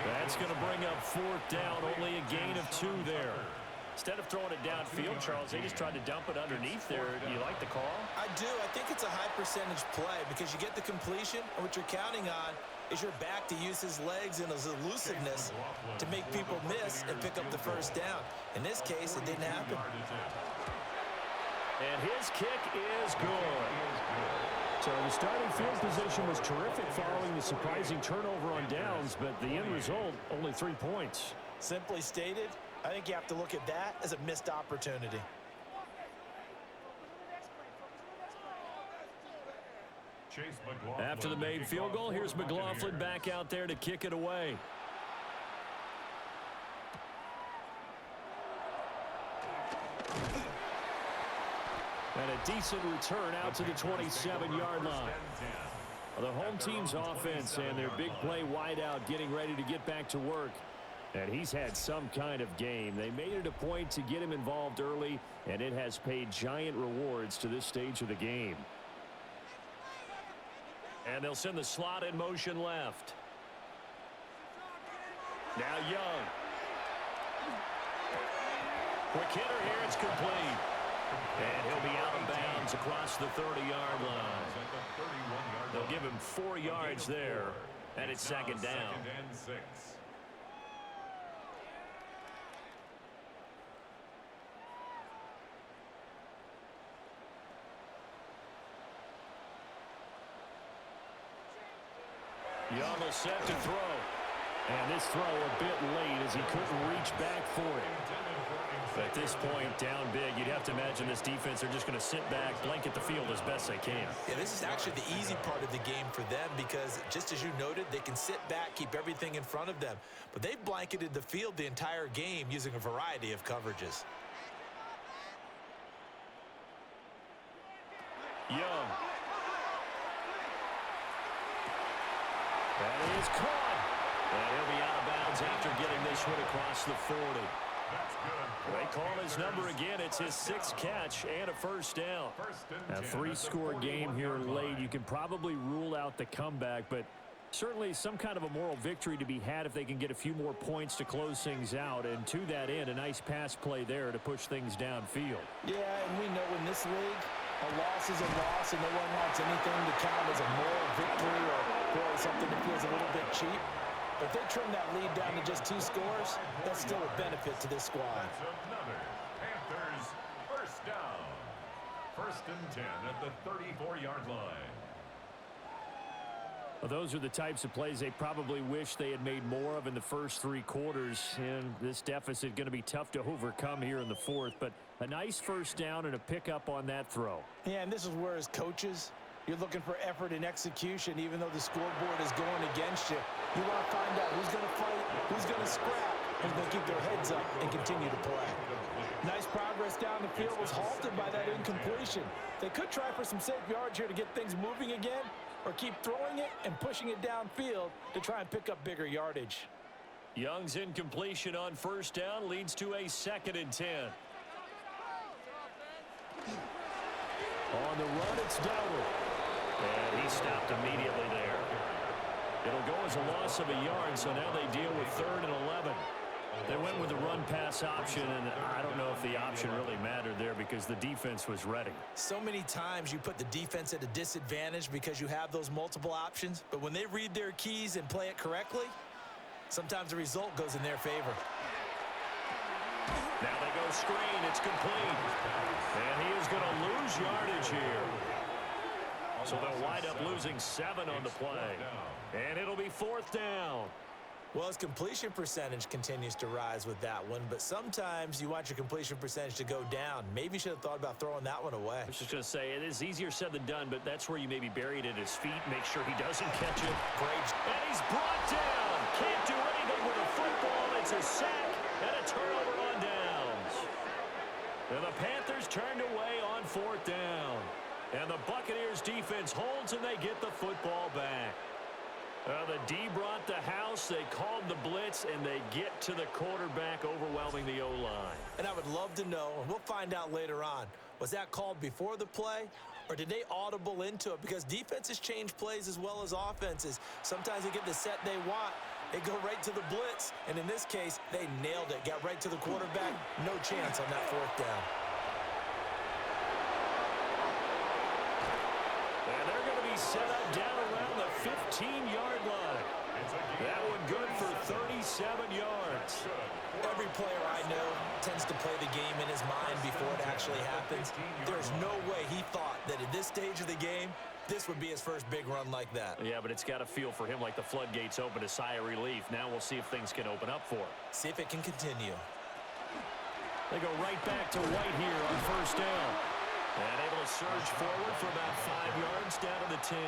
That's going to bring up fourth down. Only a gain of 2 there. Instead of throwing it downfield, Charles, they just tried to dump it underneath there. Do you like the call? I do. I think it's a high percentage play because you get the completion, and what you're counting on is your back to use his legs and his elusiveness to make people miss and pick up the first down. In this case, it didn't happen. And his kick is good. So the starting field position was terrific following the surprising turnover on downs, but the end result, only 3 points. Simply stated, I think you have to look at that as a missed opportunity. After the made field goal, here's McLaughlin back out there to kick it away. And a decent return out to the 27-yard line. The home team's offense and their big play wideout getting ready to get back to work. And he's had some kind of game. They made it a point to get him involved early, and it has paid giant rewards to this stage of the game. And they'll send the slot in motion left. Now Young. Quick hitter here, it's complete. And he'll be out of bounds across the 30-yard line. They'll give him 4 yards there, and it's second down. Young will set to throw. And this throw a bit late as he couldn't reach back for it. At this point, down big, you'd have to imagine this defense are just going to sit back, blanket the field as best they can. Yeah, this is actually the easy part of the game for them because, just as you noted, they can sit back, keep everything in front of them. But they've blanketed the field the entire game using a variety of coverages. Young. That is caught. And he'll be out of bounds after getting this one across the 40. They call his number again. It's his 6th catch and a first down. A 3-score game here late. You can probably rule out the comeback, but certainly some kind of a moral victory to be had if they can get a few more points to close things out. And to that end, a nice pass play there to push things downfield. Yeah, and we know in this league, a loss is a loss, and no one wants anything to count as a moral victory or something that feels a little bit cheap. But if they trim that lead down to just 2 scores, that's still a benefit to this squad. Panthers first down. 1st and 10 at the 34-yard line. Well, those are the types of plays they probably wish they had made more of in the first 3 quarters. And this deficit going to be tough to overcome here in the 4th. But a nice first down and a pickup on that throw. Yeah, and this is where, as coaches, you're looking for effort and execution, even though the scoreboard is going against you. You want to find out who's going to fight, who's going to scrap, who's going to keep their heads up and continue to play. Nice progress down the field was halted by that incompletion. They could try for some safe yards here to get things moving again, or keep throwing it and pushing it downfield to try and pick up bigger yardage. Young's incompletion on first down leads to a 2nd and 10. On the run, it's Dowell. And he stopped immediately there. It'll go as a loss of a yard, so now they deal with 3rd and 11. They went with the run-pass option, and I don't know if the option really mattered there because the defense was ready. So many times you put the defense at a disadvantage because you have those multiple options, but when they read their keys and play it correctly, sometimes the result goes in their favor. Now they go screen. It's complete. And he is going to lose yardage here. So they'll wind up losing 7 on the play. And it'll be 4th down. Well, his completion percentage continues to rise with that one, but sometimes you want your completion percentage to go down. Maybe you should have thought about throwing that one away. I was just going to say, it is easier said than done, but that's where you maybe buried at his feet. Make sure he doesn't catch it. Great. And he's brought down. Can't do anything with a football. It's a sack and a turnover on downs. And the Panthers turned away on 4th down. And the Buccaneers defense holds and they get the football back. The D brought the house. They called the blitz, and they get to the quarterback, overwhelming the O-line. And I would love to know, and we'll find out later on, was that called before the play, or did they audible into it? Because defenses change plays as well as offenses. Sometimes they get the set they want. They go right to the blitz, and in this case, they nailed it. Got right to the quarterback. No chance on that fourth down. And they're going to be set up down around the 15-yard line. That one good for 37 yards. Every player I know tends to play the game in his mind before it actually happens. There's no way he thought that at this stage of the game, this would be his first big run like that. Yeah, but it's got to feel for him like the floodgates open, a sigh of relief. Now we'll see if things can open up for him. See if it can continue. They go right back to White here on first down. And able to surge forward for about 5 yards down to the 10.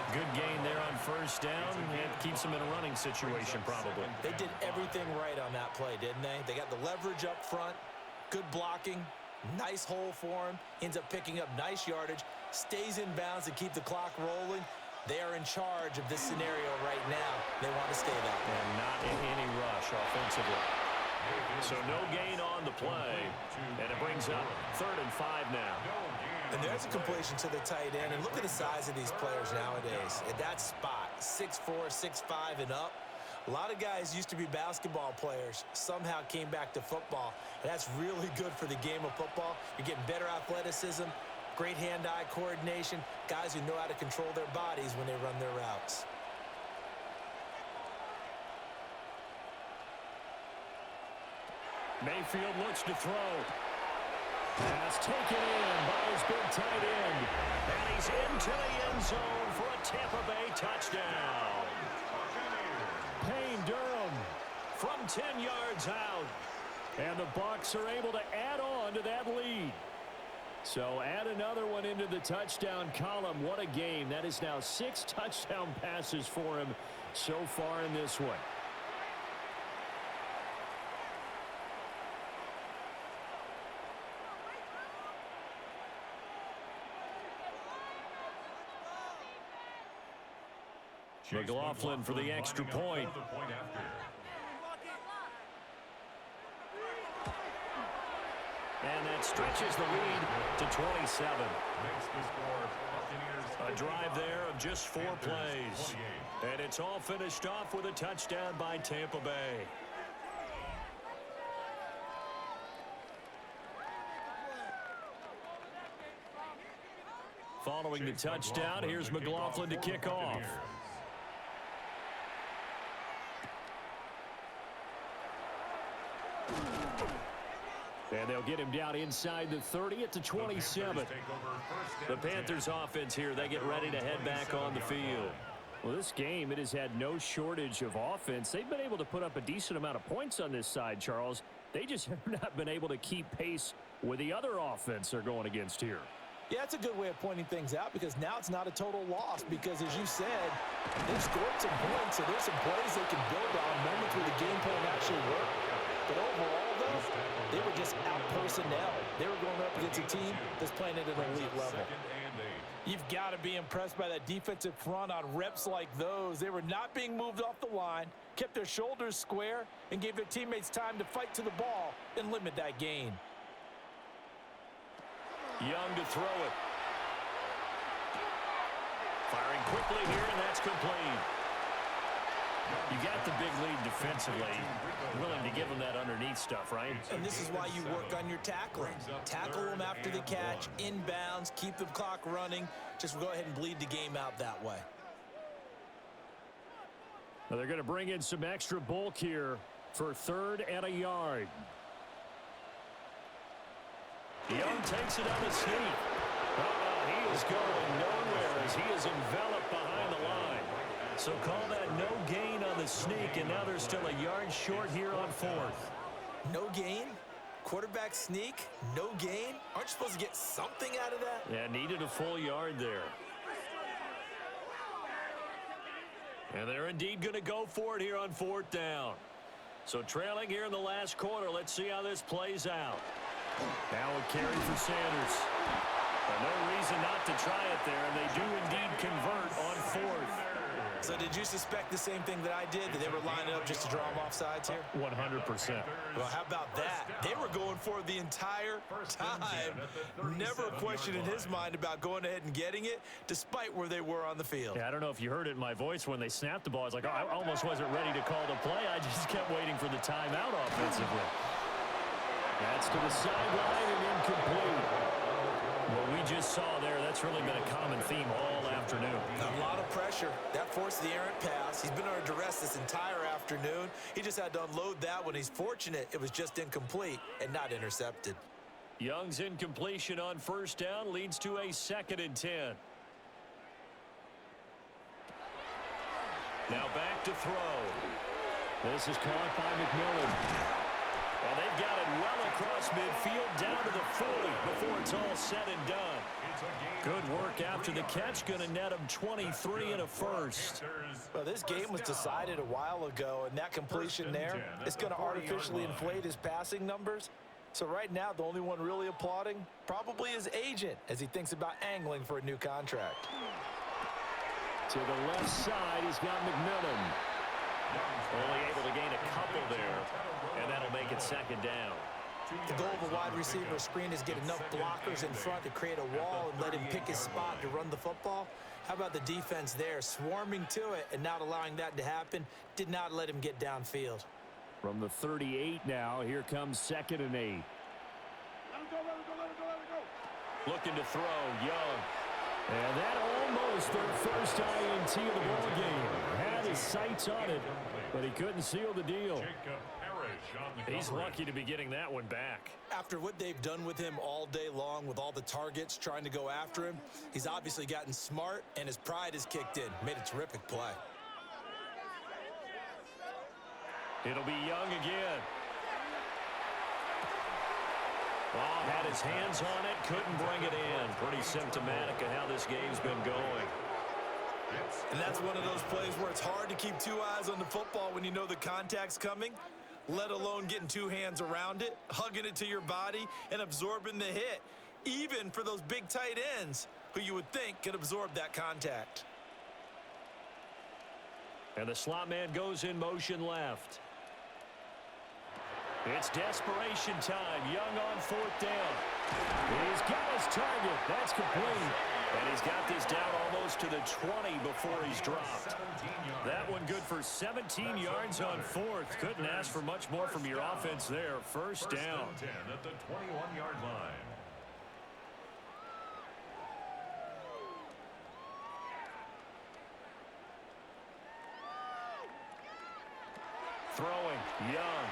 Good gain there on first down, and keeps them in a running situation probably. They did everything right on that play, didn't they? They got the leverage up front, good blocking, nice hole for him, ends up picking up nice yardage, stays in bounds to keep the clock rolling. They are in charge of this scenario right now. They want to stay that way. And not in any rush offensively. So no gain on the play, and it brings up 3rd and 5 now. And there's a completion to the tight end, and look at the size of these players nowadays. At that spot, 6'4", 6'5", and up. A lot of guys used to be basketball players, somehow came back to football, and that's really good for the game of football. You're getting better athleticism, great hand-eye coordination, guys who know how to control their bodies when they run their routes. Mayfield looks to throw. Pass taken in by his big tight end. And he's into the end zone for a Tampa Bay touchdown. Payne Durham from 10 yards out. And the Bucs are able to add on to that lead. So add another one into the touchdown column. What a game. That is now 6 touchdown passes for him so far in this one. McLaughlin for the extra point. And that stretches the lead to 27. A drive there of just 4 plays. And it's all finished off with a touchdown by Tampa Bay. Following the touchdown, here's McLaughlin to kick off. And they'll get him down inside the 30 at the 27. The Panthers offense here, they get ready to head back on the field. Well, this game, it has had no shortage of offense. They've been able to put up a decent amount of points on this side, Charles. They just have not been able to keep pace with the other offense they're going against here. Yeah, it's a good way of pointing things out because now it's not a total loss because, as you said, they've scored some points, so there's some plays they can build on, moments where the game plan actually worked. But overall, though, they were just out-personnel. They were going up against a team that's playing at an elite level. You've got to be impressed by that defensive front on reps like those. They were not being moved off the line, kept their shoulders square, and gave their teammates time to fight to the ball and limit that gain. Young to throw it. Firing quickly here, and that's complete. You got the big lead defensively. Willing to give them that underneath stuff, right? And this is why you work on your tackling. Tackle them after the catch, inbounds, keep the clock running. Just go ahead and bleed the game out that way. Well, they're going to bring in some extra bulk here for 3rd and a yard. Young takes it on the sneak. He is going nowhere as he is enveloped behind the line. So call that no gain on the sneak, and now they're still a yard short here on 4th. No gain? Quarterback sneak? No gain? Aren't you supposed to get something out of that? Yeah, needed a full yard there. And they're indeed going to go for it here on 4th down. So trailing here in the last quarter. Let's see how this plays out. Now a carry for Sanders. No reason not to try it there, and they do indeed convert on 4th. So did you suspect the same thing that I did, that they were lining up just to draw them off sides here? 100%. Well, how about that? They were going for it the entire time. Never a question in his mind about going ahead and getting it, despite where they were on the field. Yeah, I don't know if you heard it in my voice when they snapped the ball. I was like, oh, I almost wasn't ready to call the play. I just kept waiting for the timeout offensively. That's to the sideline and incomplete. What we just saw there, that's really been a common theme all afternoon. A lot of pressure. That forced the errant pass. He's been under duress this entire afternoon. He just had to unload that one. He's fortunate it was just incomplete and not intercepted. Young's incompletion on first down leads to a 2nd and 10. Now back to throw. This is caught by McMillan. And they've got it well across midfield down to the 40 before it's all said and done. Good work after the catch. Going to net him 23 and a first. Well, this game was decided a while ago, and that completion there is going to artificially inflate his passing numbers. So right now, the only one really applauding probably his agent as he thinks about angling for a new contract. To the left side, he's got McMillan. Only able to gain a couple there, and that'll make it 2nd down. The goal of a wide receiver screen is get enough blockers in front to create a wall and let him pick his spot to run the football. How about the defense there, swarming to it and not allowing that to happen? Did not let him get downfield. From the 38 now, here comes 2nd and 8. Looking to throw, Young. And that almost their first INT of the ball game. Had his sights on it, but he couldn't seal the deal. He's lucky to be getting that one back. After what they've done with him all day long with all the targets trying to go after him, he's obviously gotten smart and his pride has kicked in. Made a terrific play. It'll be Young again. Oh, had his hands on it, couldn't bring it in. Pretty symptomatic of how this game's been going. And that's one of those plays where it's hard to keep two eyes on the football when you know the contact's coming, let alone getting two hands around it, hugging it to your body, and absorbing the hit, even for those big tight ends who you would think could absorb that contact. And the slot man goes in motion left. It's desperation time. Young on 4th down. He's got his target. That's complete. And he's got this down almost to the 20 before he's dropped. That one good for 17 yards on 4th. Couldn't ask for much more from your offense there. First down. 10 at the 21-yard line. Throwing, Young.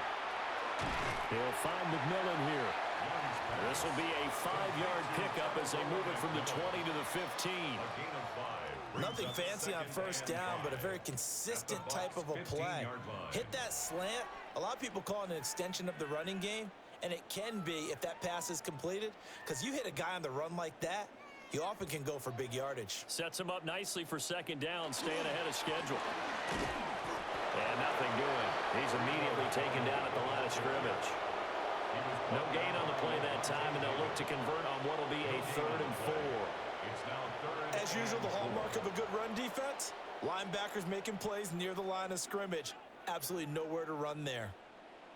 He'll find McMillan here. This will be a 5-yard pickup as they move it from the 20 to the 15. Nothing fancy on first down, but a very consistent type of a play. Hit that slant. A lot of people call it an extension of the running game, and it can be if that pass is completed, because you hit a guy on the run like that, you often can go for big yardage. Sets him up nicely for 2nd down, staying ahead of schedule. And nothing doing. He's immediately taken down at the line of scrimmage. No gain on the play that time, and they'll look to convert on what will be a 3rd and 4. As usual, the hallmark of a good run defense, linebackers making plays near the line of scrimmage. Absolutely nowhere to run there.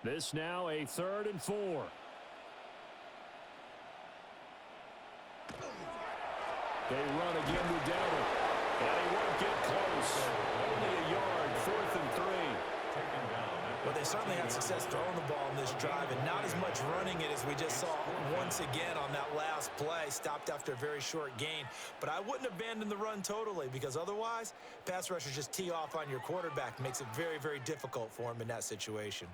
This now a 3rd and 4. They run again with Dowdle. And he won't get close. Only a yard, 4th and 3. Well, they certainly had success throwing the ball in this drive, and not as much running it as we just saw once again on that last play. Stopped after a very short gain. But I wouldn't abandon the run totally, because otherwise, pass rushers just tee off on your quarterback. Makes it very, very difficult for him in that situation.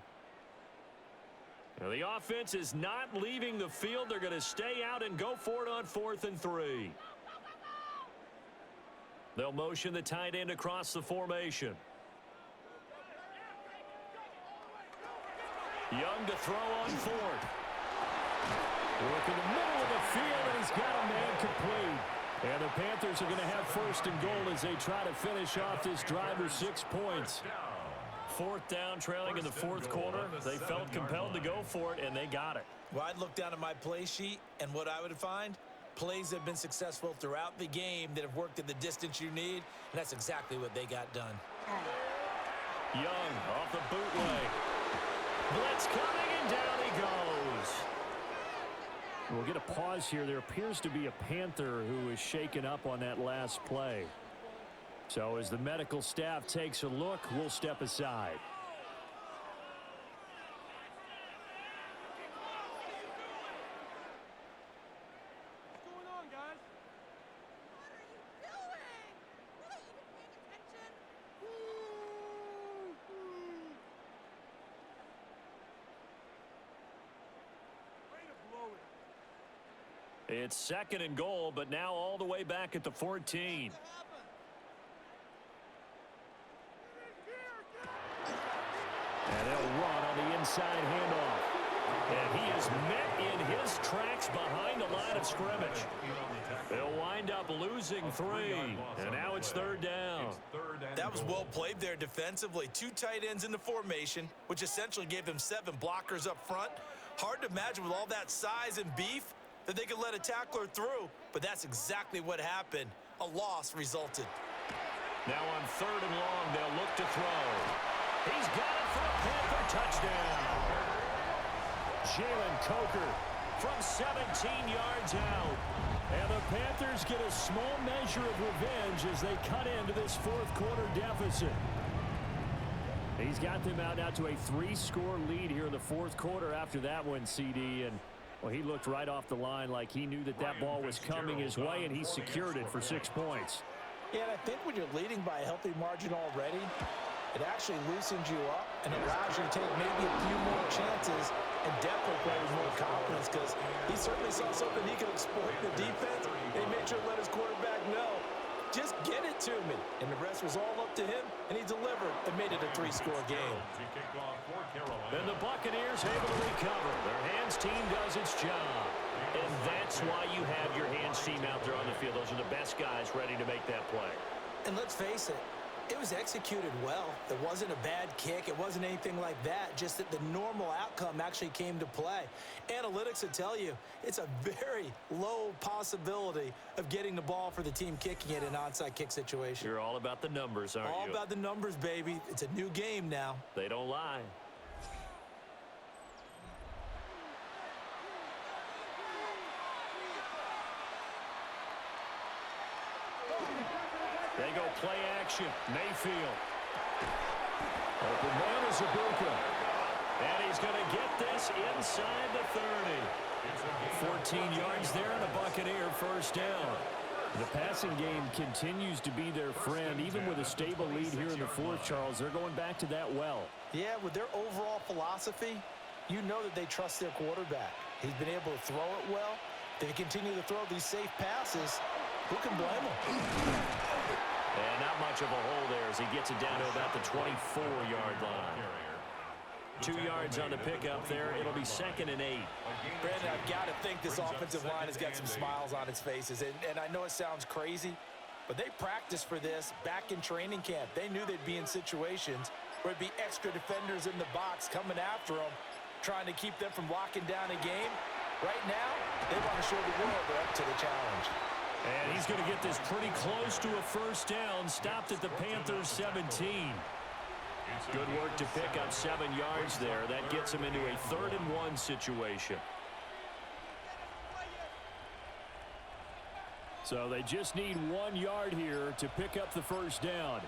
Now, the offense is not leaving the field. They're going to stay out and go for it on 4th and 3. They'll motion the tight end across the formation. Young to throw on 4th. Work in the middle of the field, and he's got a man complete. And the Panthers are going to have 1st and goal as they try to finish off this drive with 6 points. 4th down, trailing in the 4th quarter. They felt compelled to go for it, and they got it. Well, I'd look down at my play sheet, and what I would find, Plays have been successful throughout the game that have worked at the distance you need, and that's exactly what they got done. Young off the bootleg. Blitz coming, and down he goes. We'll get a pause here. There appears to be a Panther who is shaken up on that last play. So as the medical staff takes a look, we'll step aside. It's 2nd and goal, but now all the way back at the 14. And they'll run on the inside handoff. And he is met in his tracks behind the line of scrimmage. They'll wind up losing 3. And now it's 3rd down. That was well played there defensively. 2 tight ends in the formation, which essentially gave them 7 blockers up front. Hard to imagine with all that size and beef that they could let a tackler through, but that's exactly what happened. A loss resulted. Now on 3rd and long, they'll look to throw. He's got it for a Panther touchdown. Jalen Coker from 17 yards out. And the Panthers get a small measure of revenge as they cut into this 4th quarter deficit. He's got them out now to a 3-score lead here in the 4th quarter after that one, CD. And well, he looked right off the line like he knew that that ball was coming his way, and he secured it for 6 points. Yeah, and I think when you're leading by a healthy margin already, it actually loosens you up and allows you to take maybe a few more chances and definitely play with more confidence, because he certainly saw something he could exploit in the defense, and he made sure to let his quarterback know, just get it to me. And the rest was all up to him, and he delivered and made it a 3-score game. And the Buccaneers able to recover. Their hands team does its job. And that's why you have your hands team out there on the field. Those are the best guys ready to make that play. And let's face it, it was executed well. It wasn't a bad kick. It wasn't anything like that. Just that the normal outcome actually came to play. Analytics will tell you it's a very low possibility of getting the ball for the team kicking it in an onside kick situation. You're all about the numbers, aren't you? All about the numbers, baby. It's a new game now. They don't lie. They go play action. Mayfield. Open man is Ibuka. And he's going to get this inside the 30. 14 yards there and a Buccaneer first down. The passing game continues to be their friend. Even with a stable lead here in the 4th, Charles, they're going back to that well. Yeah, with their overall philosophy, you know that they trust their quarterback. He's been able to throw it well. They continue to throw these safe passes. Who can blame them? And not much of a hole there as he gets it down to about the 24-yard line. 2 yards on the pickup there. It'll be 2nd and 8. Brandon, I've got to think this offensive line has got some smiles on its faces. And I know it sounds crazy, but they practiced for this back in training camp. They knew they'd be in situations where it'd be extra defenders in the box coming after them, trying to keep them from locking down a game. Right now, they want to show the world they're up to the challenge. And he's going to get this pretty close to a first down. Stopped at the Panthers 17. Good work to pick up 7 yards there. That gets him into a 3rd and 1 situation. So they just need 1 yard here to pick up the first down.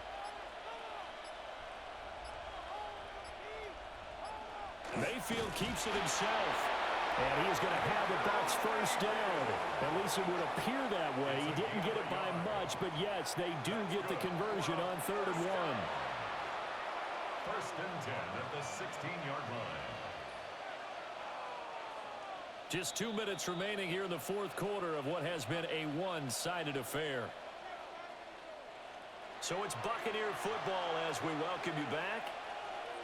Mayfield keeps it himself. And he's going to have the Bucs first down. At least it would appear that way. He didn't get it by much, but yes, they do get the conversion on 3rd and 1. 1st and 10 at the 16-yard line. Just 2 minutes remaining here in the 4th quarter of what has been a one-sided affair. So it's Buccaneer football as we welcome you back.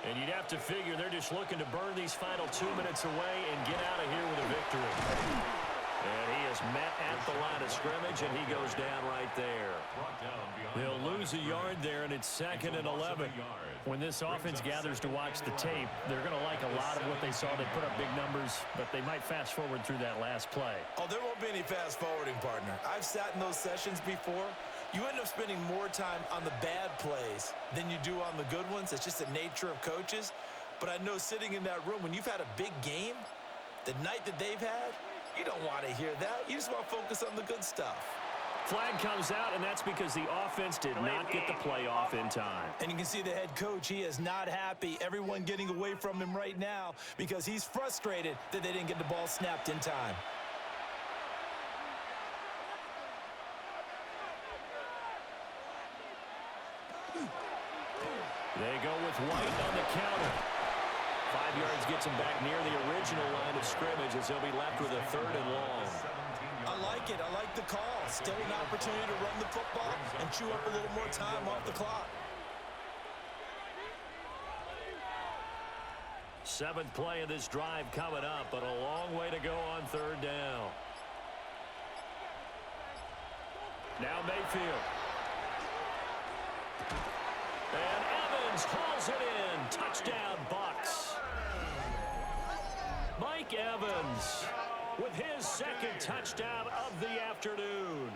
And you'd have to figure they're just looking to burn these final 2 minutes away and get out of here with a victory. And he is met at the line of scrimmage. coverage, and he goes down right there. They'll lose a yard there, and it's 2nd and 11. When this offense gathers to watch the tape, they're going to like a lot of what they saw. They put up big numbers, but they might fast forward through that last play. Oh, there won't be any fast forwarding, partner. I've sat in those sessions before. You end up spending more time on the bad plays than you do on the good ones. It's just the nature of coaches. But I know sitting in that room, when you've had a big game, the night that they've had, you don't want to hear that. You just want to focus on the good stuff. Flag comes out, and that's because the offense did not get the play off in time. And you can see the head coach, he is not happy. Everyone getting away from him right now because he's frustrated that they didn't get the ball snapped in time. They go with White on the counter. 5 yards gets him back near the original line of scrimmage as they'll be left with a 3rd and long. I like it. I like the call. Still an opportunity to run the football and chew up a little more time off the clock. 7th play of this drive coming up, but a long way to go on 3rd down. Now Mayfield. And Evans hauls it in. Touchdown, Bucs. Mike Evans with his 2nd touchdown of the afternoon,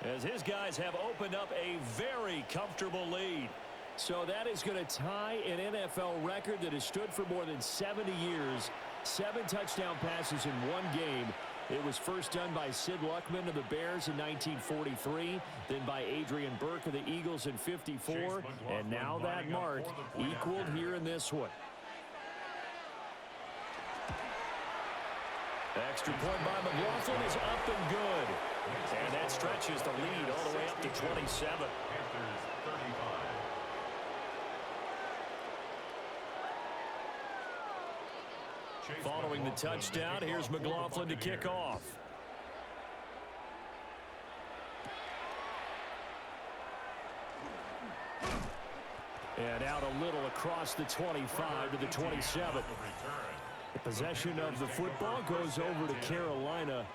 as his guys have opened up a very comfortable lead. So that is going to tie an NFL record that has stood for more than 70 years. 7 touchdown passes in one game. It was first done by Sid Luckman of the Bears in 1943, then by Adrian Burke of the Eagles in 54, and now that mark equaled here in this one. Extra point by McLaughlin is up and good. And that stretches the lead all the way up to 27. Following the touchdown, here's McLaughlin to kick off. And out a little across the 25 to the 27. The possession of the football goes over to Carolina.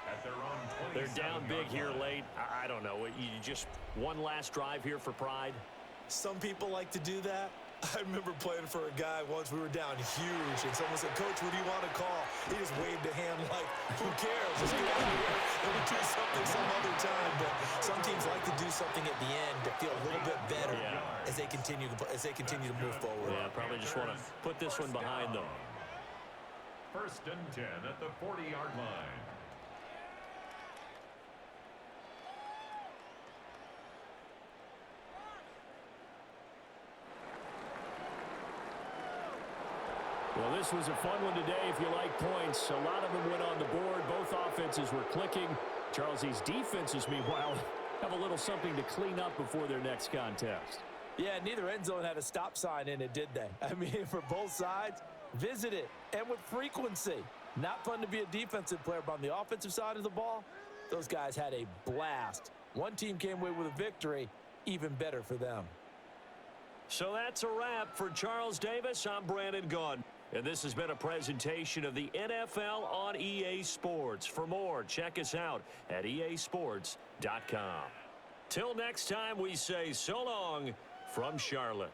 They're down big here late. I don't know. You just one last drive here for pride. Some people like to do that. I remember playing for a guy once. We were down huge, and someone said, "Coach, what do you want to call?" He just waved a hand like, "Who cares? Let's get out of here. We'll do something some other time." But some teams like to do something at the end to feel a little bit better as they continue to move forward. Yeah, probably just want to put this one behind them. 1st and 10 at the 40-yard line. Well, this was a fun one today if you like points. A lot of them went on the board. Both offenses were clicking. Charles, these defenses, meanwhile, have a little something to clean up before their next contest. Yeah, neither end zone had a stop sign in it, did they? I mean, for both sides, visit it, and with frequency. Not fun to be a defensive player, but on the offensive side of the ball, those guys had a blast. One team came away with a victory, even better for them. So that's a wrap for Charles Davis. I'm Brandon Gaudin. And this has been a presentation of the NFL on EA Sports. For more, check us out at easports.com. Till next time, we say so long from Charlotte.